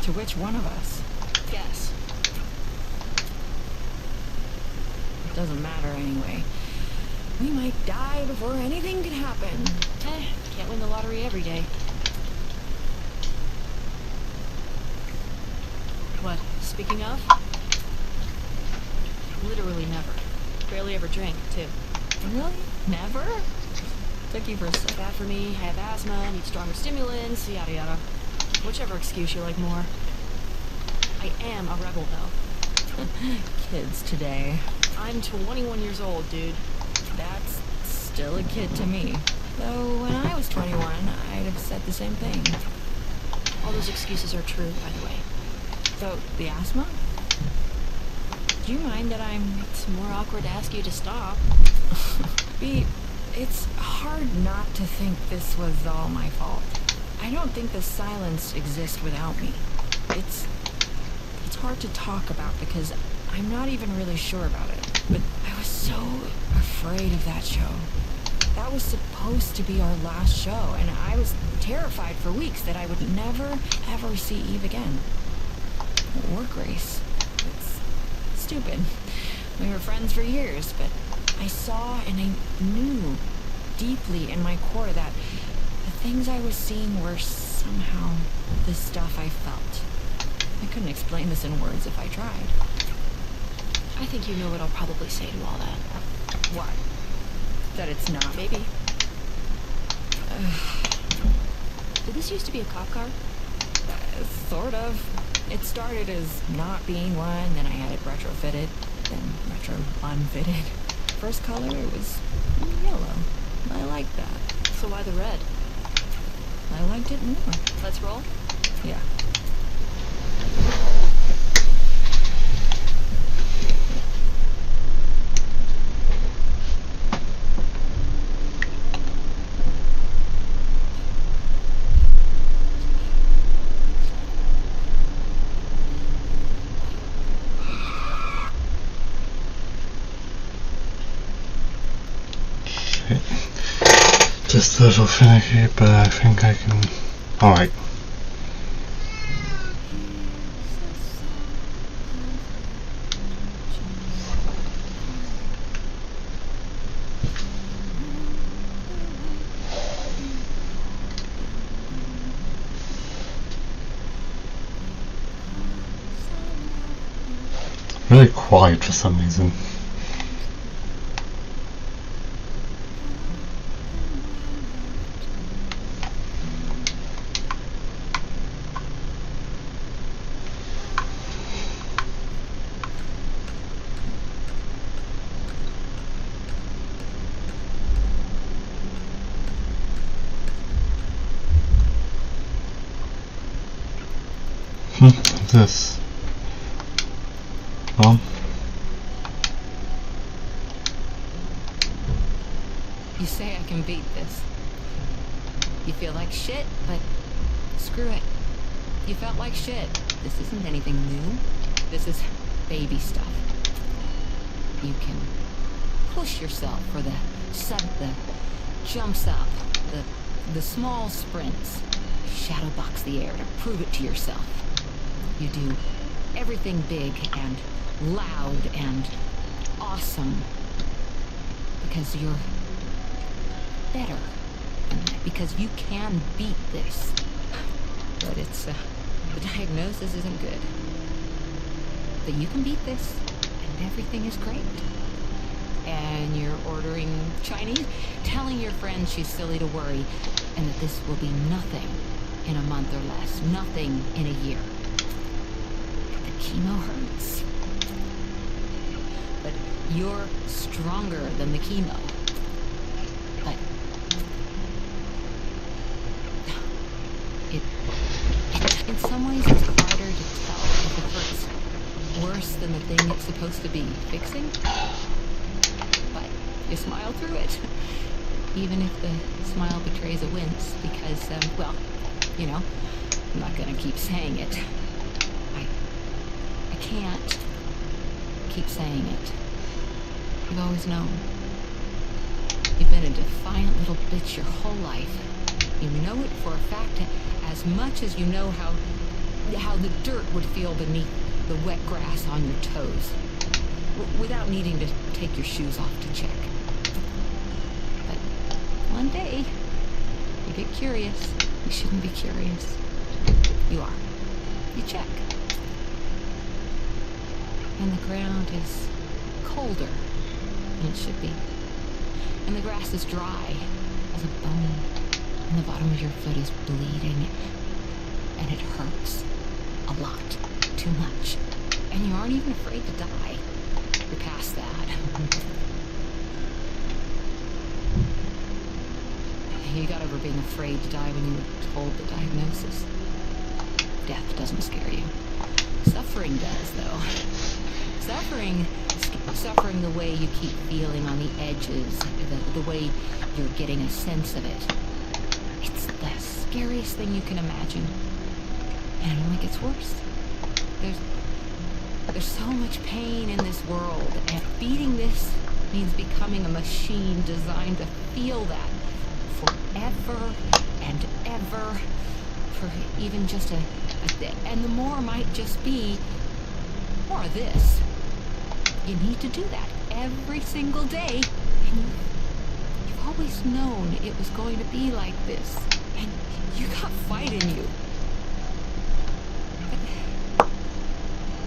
To which one of us? Guess. It doesn't matter anyway. We might die before anything could happen. Can't win the lottery every day. What? Speaking of? Literally never. Barely ever drink, too. Really? Never? Took you for a sec. Bad for me, I have asthma, need stronger stimulants, yada yada. Whichever excuse you like more. I am a rebel, though. Kids today. I'm 21 years old, dude. That's still a kid to me. Though when I was 21, I'd have said the same thing. All those excuses are true, by the way. So, the asthma? Do you mind that It's more awkward to ask you to stop. B, it's hard not to think this was all my fault. I don't think the silence exists without me. It's hard to talk about because I'm not even really sure about it. But I was so afraid of that show. That was supposed to be our last show, and I was terrified for weeks that I would never, ever see Eve again. Or Grace. It's stupid. We were friends for years, but I saw and I knew deeply in my core that the things I was seeing were somehow the stuff I felt. I couldn't explain this in words if I tried. I think you know what I'll probably say to all that. What? That it's not? Maybe. Did this used to be a cop car? Sort of. It started as not being one, then I had it retrofitted. then retro unfitted. First color, it was yellow. I liked that. So why the red? I liked it more. Let's roll? Yeah. Just a little finicky, but I think I can. Alright. Really quiet for some reason. What's this? Mom? You say I can beat this. You feel like shit, but screw it. You felt like shit. This isn't anything new. This is baby stuff. You can push yourself for the jumps up, the small sprints. Shadow box the air to prove it to yourself. You do everything big and loud and awesome because you're better than that, because you can beat this. But it's, the diagnosis isn't good. But you can beat this and everything is great. And you're ordering Chinese, telling your friends she's silly to worry and that this will be nothing in a month or less, nothing in a year. The chemo hurts. But you're stronger than the chemo. But in some ways it's harder to tell if it hurts worse than the thing it's supposed to be fixing. But you smile through it. Even if the smile betrays a wince, because, well, you know, I'm not gonna keep saying it. I can't keep saying it. You've always known. You've been a defiant little bitch your whole life. You know it for a fact as much as you know how the dirt would feel beneath the wet grass on your toes, without needing to take your shoes off to check. But one day, you get curious. You shouldn't be curious. You are. You check. And the ground is colder than it should be. And the grass is dry as a bone. And the bottom of your foot is bleeding. And it hurts a lot. Too much. And you aren't even afraid to die. You're past that. You got over being afraid to die when you were told the diagnosis. Death doesn't scare you. Suffering does, though. Suffering the way you keep feeling on the edges, the way you're getting a sense of it. It's the scariest thing you can imagine. And it only gets worse. There's so much pain in this world, and beating this means becoming a machine designed to feel that forever and ever, for even just and the more might just be more of this. You need to do that every single day, and you've always known it was going to be like this, and you got fight in you. But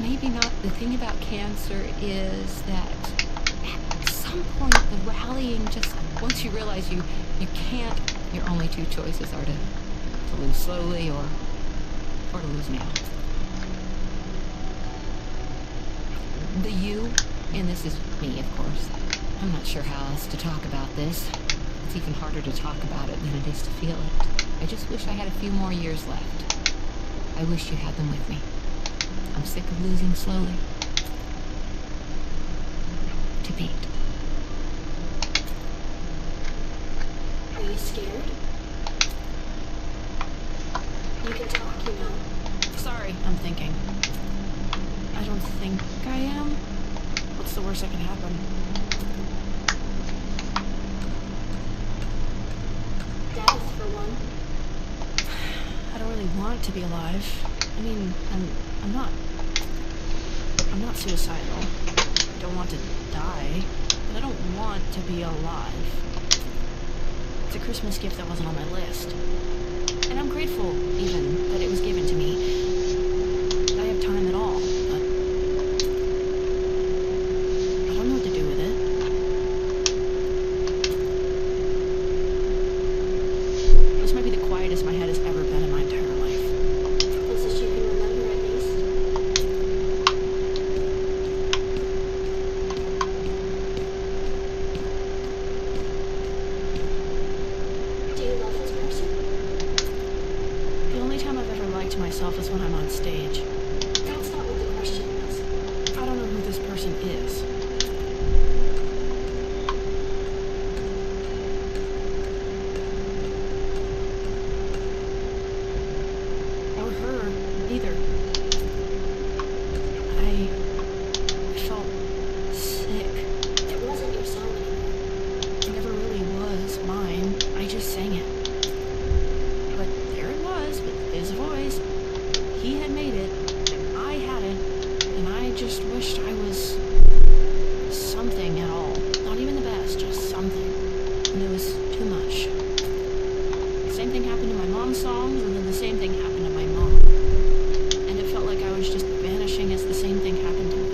maybe not. The thing about cancer is that at some point the rallying just, once you realize you can't, your only two choices are to lose slowly or to lose now. The you And this is me, of course. I'm not sure how else to talk about this. It's even harder to talk about it than it is to feel it. I just wish I had a few more years left. I wish you had them with me. I'm sick of losing slowly. To Pete. Are you scared? You can talk, you know. Sorry, I'm thinking. I don't think I am. What's the worst that can happen? Death, for one. I don't really want to be alive. I mean, I'm not suicidal. I don't want to die, but I don't want to be alive. It's a Christmas gift that wasn't on my list. And I'm grateful, even, that it was given to me. That I have time at all, but I don't know what to do with it. This might be the quietest my head has ever been in my entire life. Closest you can remember, at least. Do you love this person? The only time I've ever liked myself is when I'm on stage. That's not what the question was. I don't know who this person is. Or her, either. I felt sick. It wasn't your song anymore. It never really was mine. I just sang it. But there it was, with his voice. He had made it, and I hadn't, and I just wished I was something at all. Not even the best, just something. And it was too much. The same thing happened to my mom's songs, and then the same thing happened to my mom. And it felt like I was just vanishing as the same thing happened to me.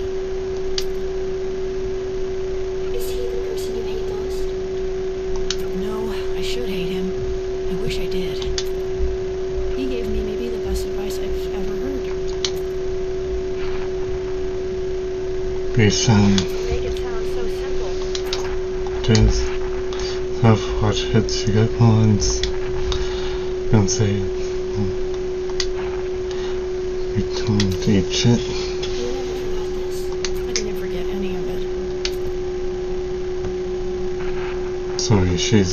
Is he the person you hate most? No, I should hate him. I wish I did. He gave me maybe the best advice I've ever heard. Peace Make it sound so simple. just have what hits you get once and say you don't eat shit. You never forgot this. I didn't forget any of it. Sorry, she's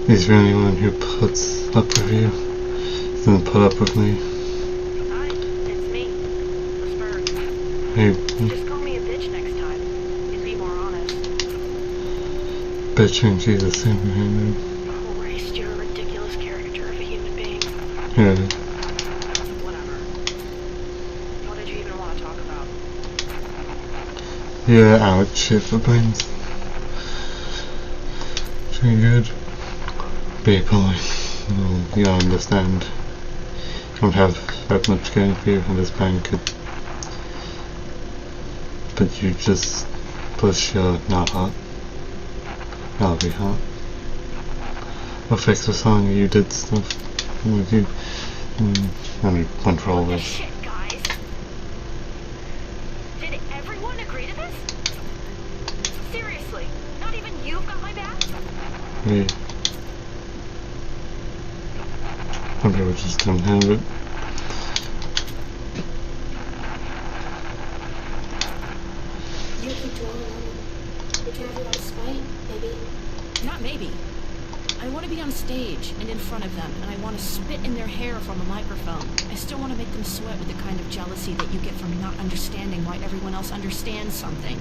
he's the only one who puts up with you, doesn't put up with me. Hi, it's me. The Spur. Hey, Just call me a bitch next time. You'd be more honest. bitching, she's the same behind Christ, you're a ridiculous caricature of a human being. Yeah, Whatever. What did you even want to talk about? yeah, out shit for brains. Pretty good. People, you don't understand. Don't have that much going for you in this bank, but you just push you're not hot. I'll be hot. I'll fix the song. You did stuff with you. Let me control What the this. shit, guys? Did everyone agree to this? Seriously, not even you've got my back? Yeah. Maybe we just don't have it. You keep dwelling on them. Did you ever out of spite? Maybe. Not maybe. I want to be on stage and in front of them, and I want to spit in their hair from a microphone. I still want to make them sweat with the kind of jealousy that you get from not understanding why everyone else understands something.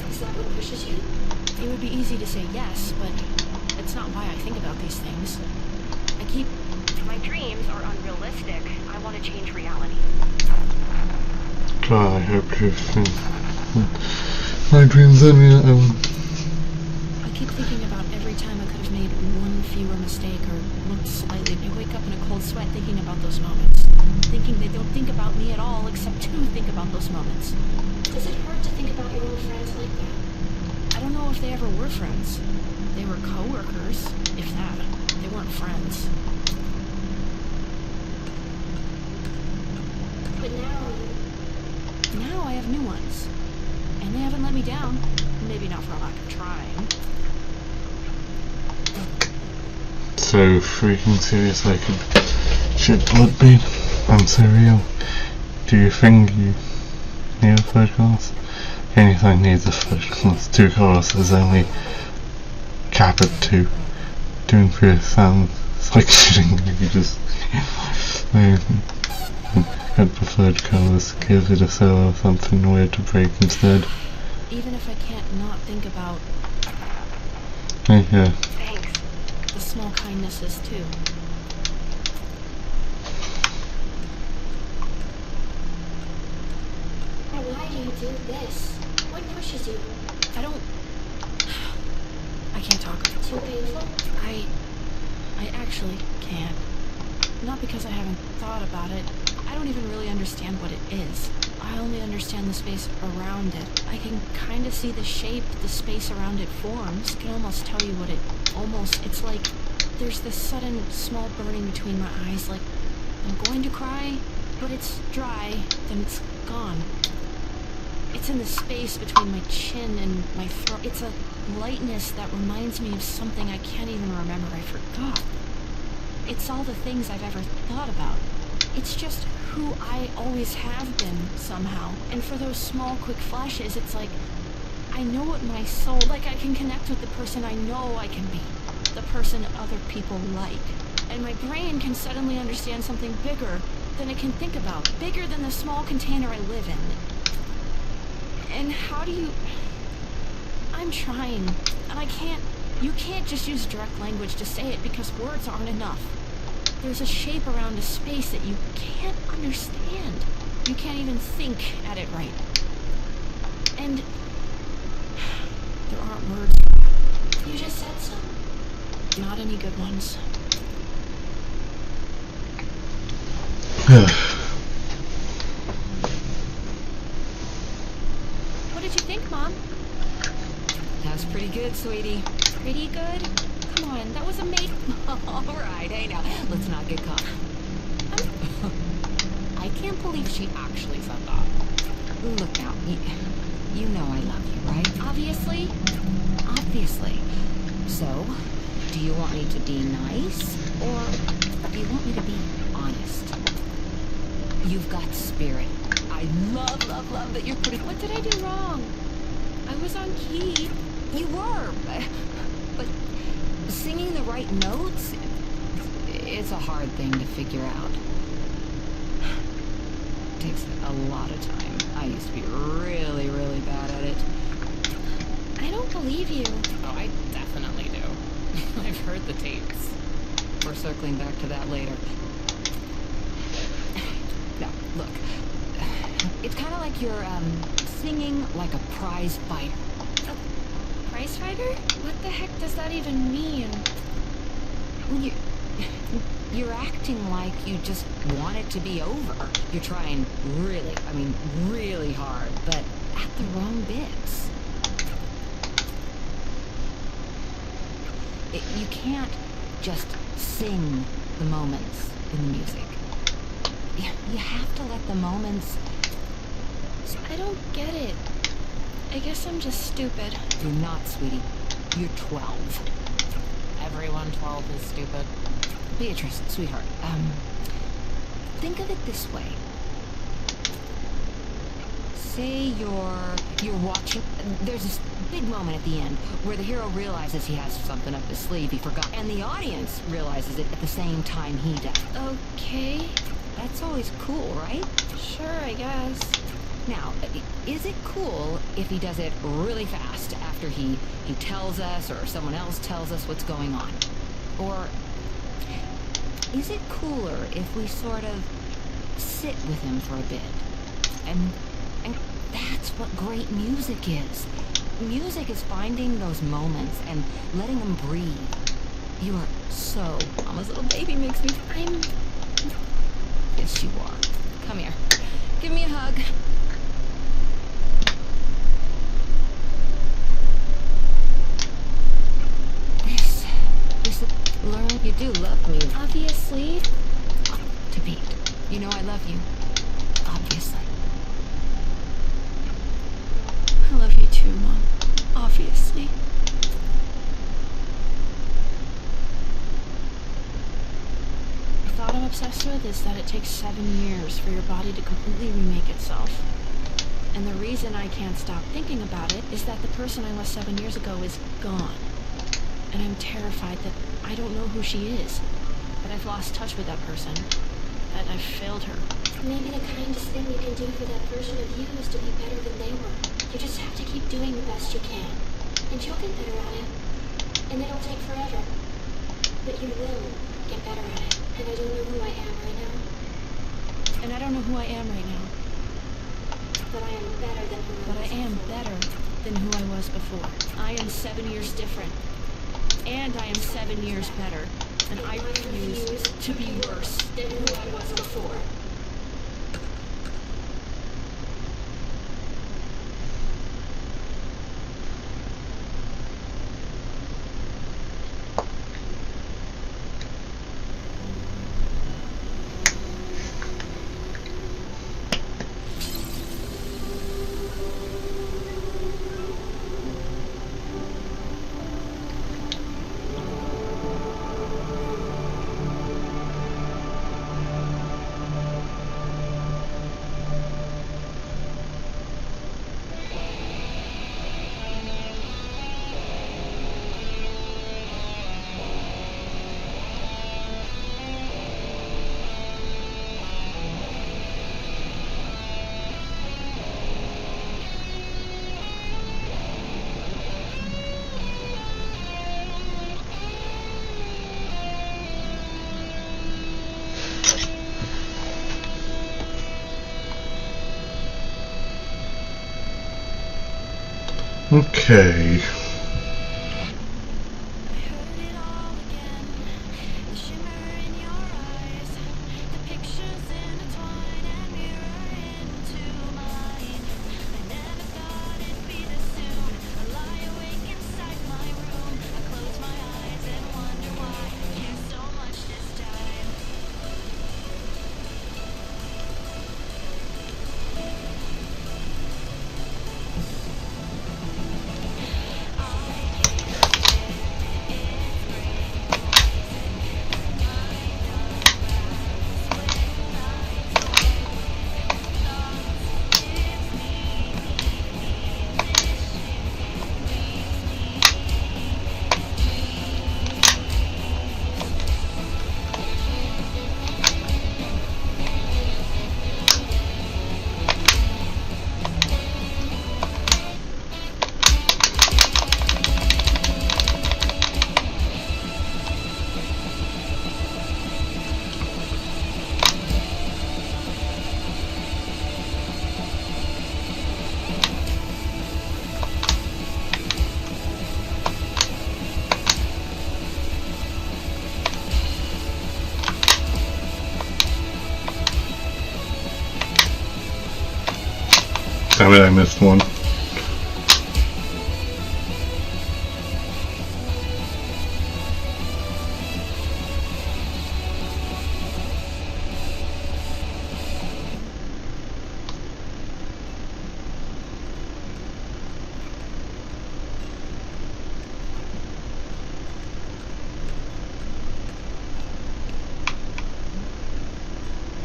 Is that what pushes you? It would be easy to say yes, but it's not why I think about these things. My dreams are unrealistic. I want to change reality. God, I hope you think my dreams are me. I keep thinking about every time I could have made one fewer mistake or looked slightly. I wake up in a cold sweat thinking about those moments. Thinking they don't think about me at all except to think about those moments. Does it hurt to think about your own friends like that? I don't know if they ever were friends. They were co-workers, if that. They weren't friends. But now I have new ones. And they haven't let me down. Maybe not for a lack of trying. So freaking serious I could shit bloodbean. I'm so real. Do you think you need a third class? Anything needs a third class. 2 classes only cap at 2. Doing 3 sounds like shitting. You just had preferred colours. Give it a cell or something weird to break instead. Even if I can't not think about Yeah. thanks, the small kindnesses too. Why do you do this? What pushes you? I can't talk. Too painful? I actually can't. Not because I haven't thought about it. I don't even really understand what it is. I only understand the space around it. I can kind of see the shape the space around it forms. I can almost tell you what it's like there's this sudden small burning between my eyes, like I'm going to cry, but it's dry, then it's gone. It's in the space between my chin and my throat. It's a lightness that reminds me of something I can't even remember. I forgot. It's all the things I've ever thought about. It's just who I always have been, somehow. And for those small, quick flashes, it's like I know what my soul... Like I can connect with the person I know I can be. The person other people like. And my brain can suddenly understand something bigger than it can think about. Bigger than the small container I live in. And how do you... I'm trying, and I can't... You can't just use direct language to say it because words aren't enough. There's a shape around a space that you can't understand. You can't even think at it right. And there aren't words for that. You just said so. Not any good ones. What did you think, Mom? That was pretty good, sweetie. Pretty good? Come on, that was amazing. Alright, hey now, let's not get caught. I can't believe she actually said that. Look now, you know I love you, right? Obviously. Obviously. So, do you want me to be nice, or do you want me to be honest? You've got spirit. I love, love, love that you're putting... What did I do wrong? I was on key. You were, but singing the right notes, it's a hard thing to figure out. It takes a lot of time. I used to be really, really bad at it. I don't believe you. Oh, I definitely do. I've heard the tapes. We're circling back to that later. Now, look. It's kind of like you're, singing like a prize fighter. A prize fighter? What the heck does that even mean? You're acting like you just want it to be over. You're trying really, I mean really hard, but at the wrong bits. You can't just sing the moments in the music. You have to let the moments... I don't get it. I guess I'm just stupid. You're not, sweetie. You're 12. Everyone 12 is stupid. Beatrice, sweetheart, think of it this way. Say you're watching... There's this big moment at the end where the hero realizes he has something up his sleeve he forgot, and the audience realizes it at the same time he does. Okay. That's always cool, right? Sure, I guess. Now, is it cool if he does it really fast after he tells us or someone else tells us what's going on? Or is it cooler if we sort of sit with him for a bit? And that's what great music is. Music is finding those moments and letting them breathe. You are so... Mama's little baby makes me... Yes, you are. Come here. Give me a hug. This learn you do love me. Obviously. To Pete. You know I love you. Obviously. I love is that it takes 7 years for your body to completely remake itself. And the reason I can't stop thinking about it is that the person I was 7 years ago is gone. And I'm terrified that I don't know who she is, that I've lost touch with that person, that I've failed her. Maybe the kindest thing you can do for that version of you is to be better than they were. You just have to keep doing the best you can. And you'll get better at it. And it'll take forever. But you will get better at it. And I don't know who I am right now. And I don't know who I am right now. But I am better than who I was But I am before. better than who I was before. I am 7 years different. And I am 7 years better. And I refuse to be worse Than who I was before. Okay. Damn it, I missed one.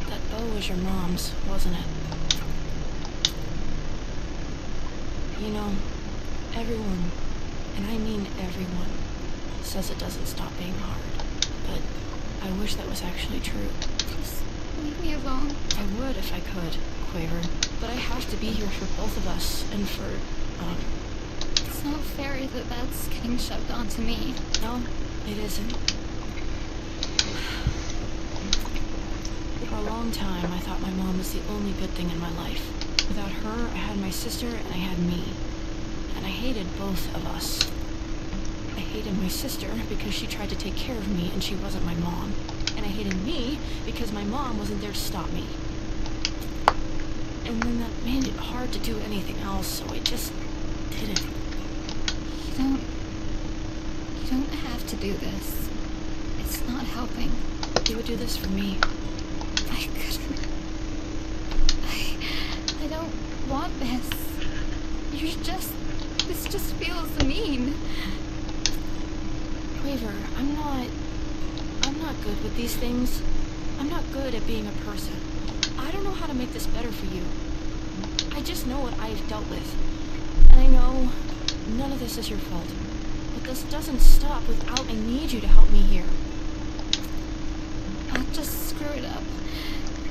That bow was your mom's, wasn't it? You know, everyone, and I mean everyone, says it doesn't stop being hard. But I wish that was actually true. Just leave me alone. I would if I could, Quaver. But I have to be here for both of us, and for, It's not fair that that's getting shoved onto me. no, it isn't. For a long time, I thought my mom was the only good thing in my life. Without her, I had my sister and I had me. And I hated both of us. I hated my sister because she tried to take care of me and she wasn't my mom. And I hated me because my mom wasn't there to stop me. And then that made it hard to do anything else, so I just didn't. You don't have to do this. It's not helping. You would do this for me. I couldn't. I don't want this. This just feels mean. Quaver, I'm not good with these things. I'm not good at being a person. I don't know how to make this better for you. I just know what I've dealt with. And I know none of this is your fault. But this doesn't stop without I need you to help me here. I'll just screw it up.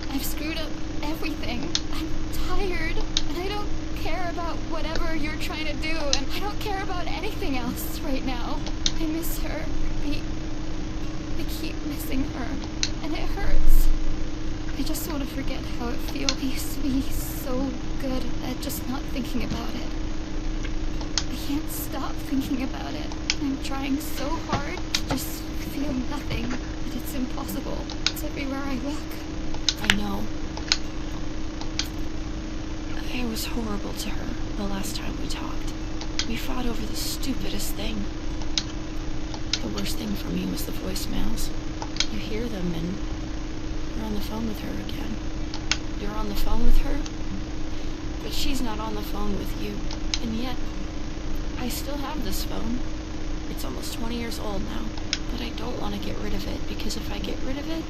I've screwed up everything. I'm tired, and I don't care about whatever you're trying to do, and I don't care about anything else right now. I miss her. I keep missing her, and it hurts. I just want to forget how it feels. I used to be so good at just not thinking about it. I can't stop thinking about it. I'm trying so hard to just feel nothing, but it's impossible. It's everywhere I look. I know. I was horrible to her the last time we talked. We fought over the stupidest thing. The worst thing for me was the voicemails. You hear them and you're on the phone with her again. You're on the phone with her, but she's not on the phone with you. And yet, I still have this phone. It's almost 20 years old now, but I don't want to get rid of it, because if I get rid of it,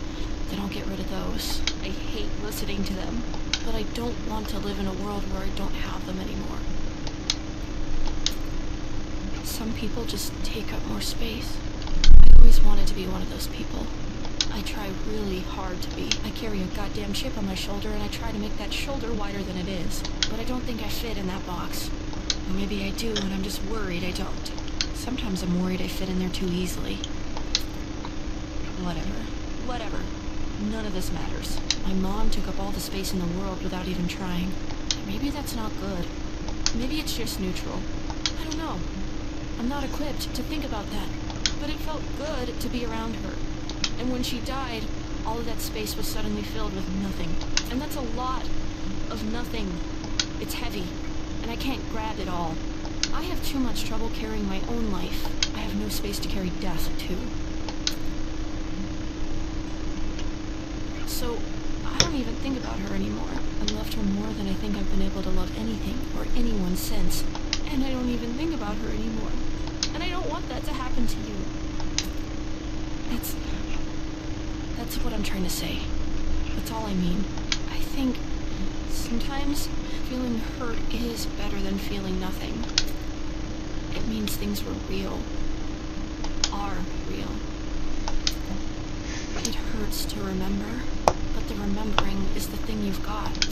then I'll get rid of those. I hate listening to them, but I don't want to live in a world where I don't have them anymore. Some people just take up more space. I always wanted to be one of those people. I try really hard to be. I carry a goddamn chip on my shoulder, and I try to make that shoulder wider than it is. But I don't think I fit in that box. Or maybe I do, and I'm just worried I don't. Sometimes I'm worried I fit in there too easily. Whatever. None of this matters. My mom took up all the space in the world without even trying. Maybe that's not good. Maybe it's just neutral. I don't know. I'm not equipped to think about that. But it felt good to be around her. And when she died, all of that space was suddenly filled with nothing. And that's a lot of nothing. It's heavy, and I can't grab it all. I have too much trouble carrying my own life. I have no space to carry death, too. So, I don't even think about her anymore. I loved her more than I think I've been able to love anything or anyone since. And I don't even think about her anymore. And I don't want that to happen to you. That's what I'm trying to say. That's all I mean. I think sometimes feeling hurt is better than feeling nothing. It means things were real. Are real. It hurts to remember, but the remembering is the thing you've got.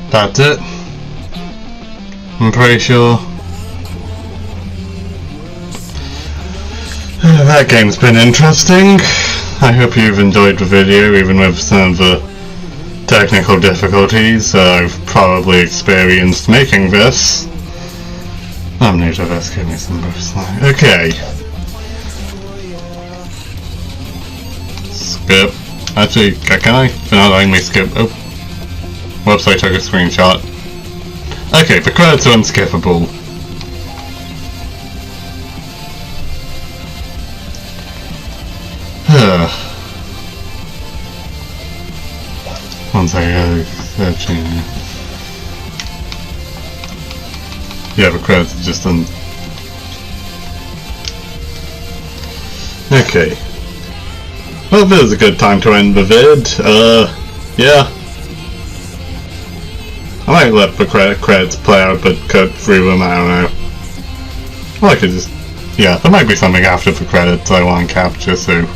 That's it. I'm pretty sure. That game's been interesting. I hope you've enjoyed the video, even with some of the technical difficulties I've probably experienced making this. I'm new to this, give me some boost. Okay. Skip. Actually, can I? They're not letting me skip. Oh. Whoops, I took a screenshot. Okay, the credits are unskippable. Once I go searching. Yeah, the credits are just on. Okay. Well, this is a good time to end the vid. Yeah. I might let the credits play out, but cut through them, I don't know. Well, I could just. Yeah, there might be something after the credits I want to capture, so.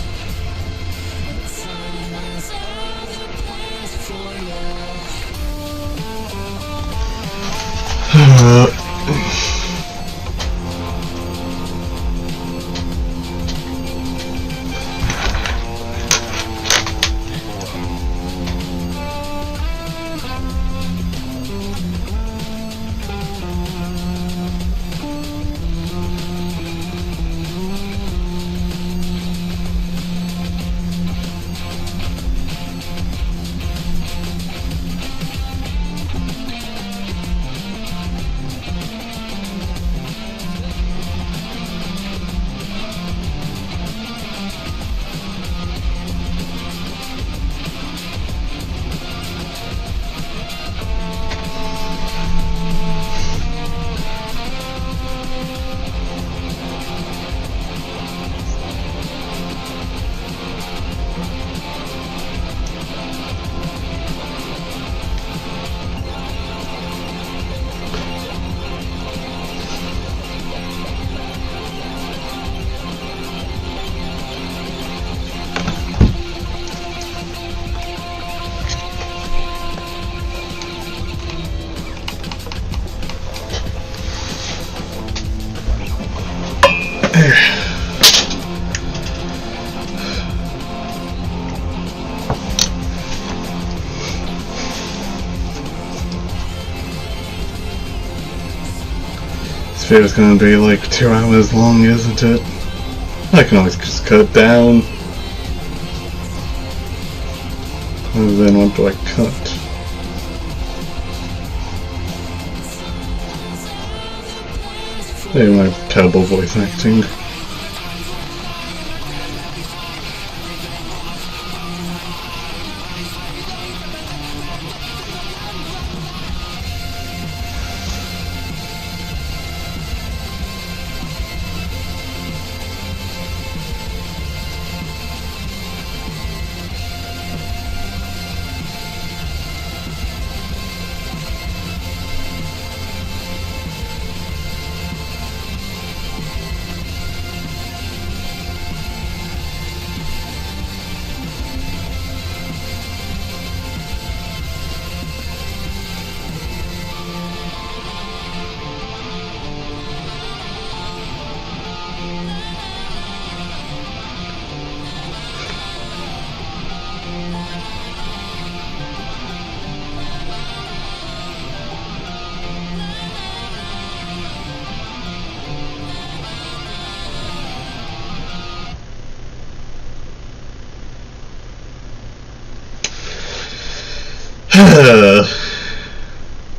This video's gonna be like 2 hours long, isn't it? I can always just cut it down. And then what do I cut? Maybe my terrible voice acting.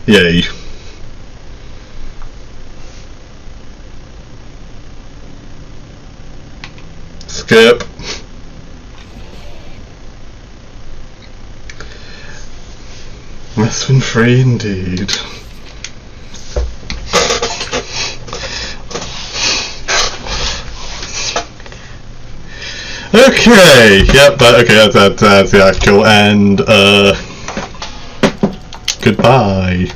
Yay. Skip. Less than free indeed. Okay, yep, okay, that's the actual end. Goodbye.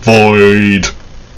Void.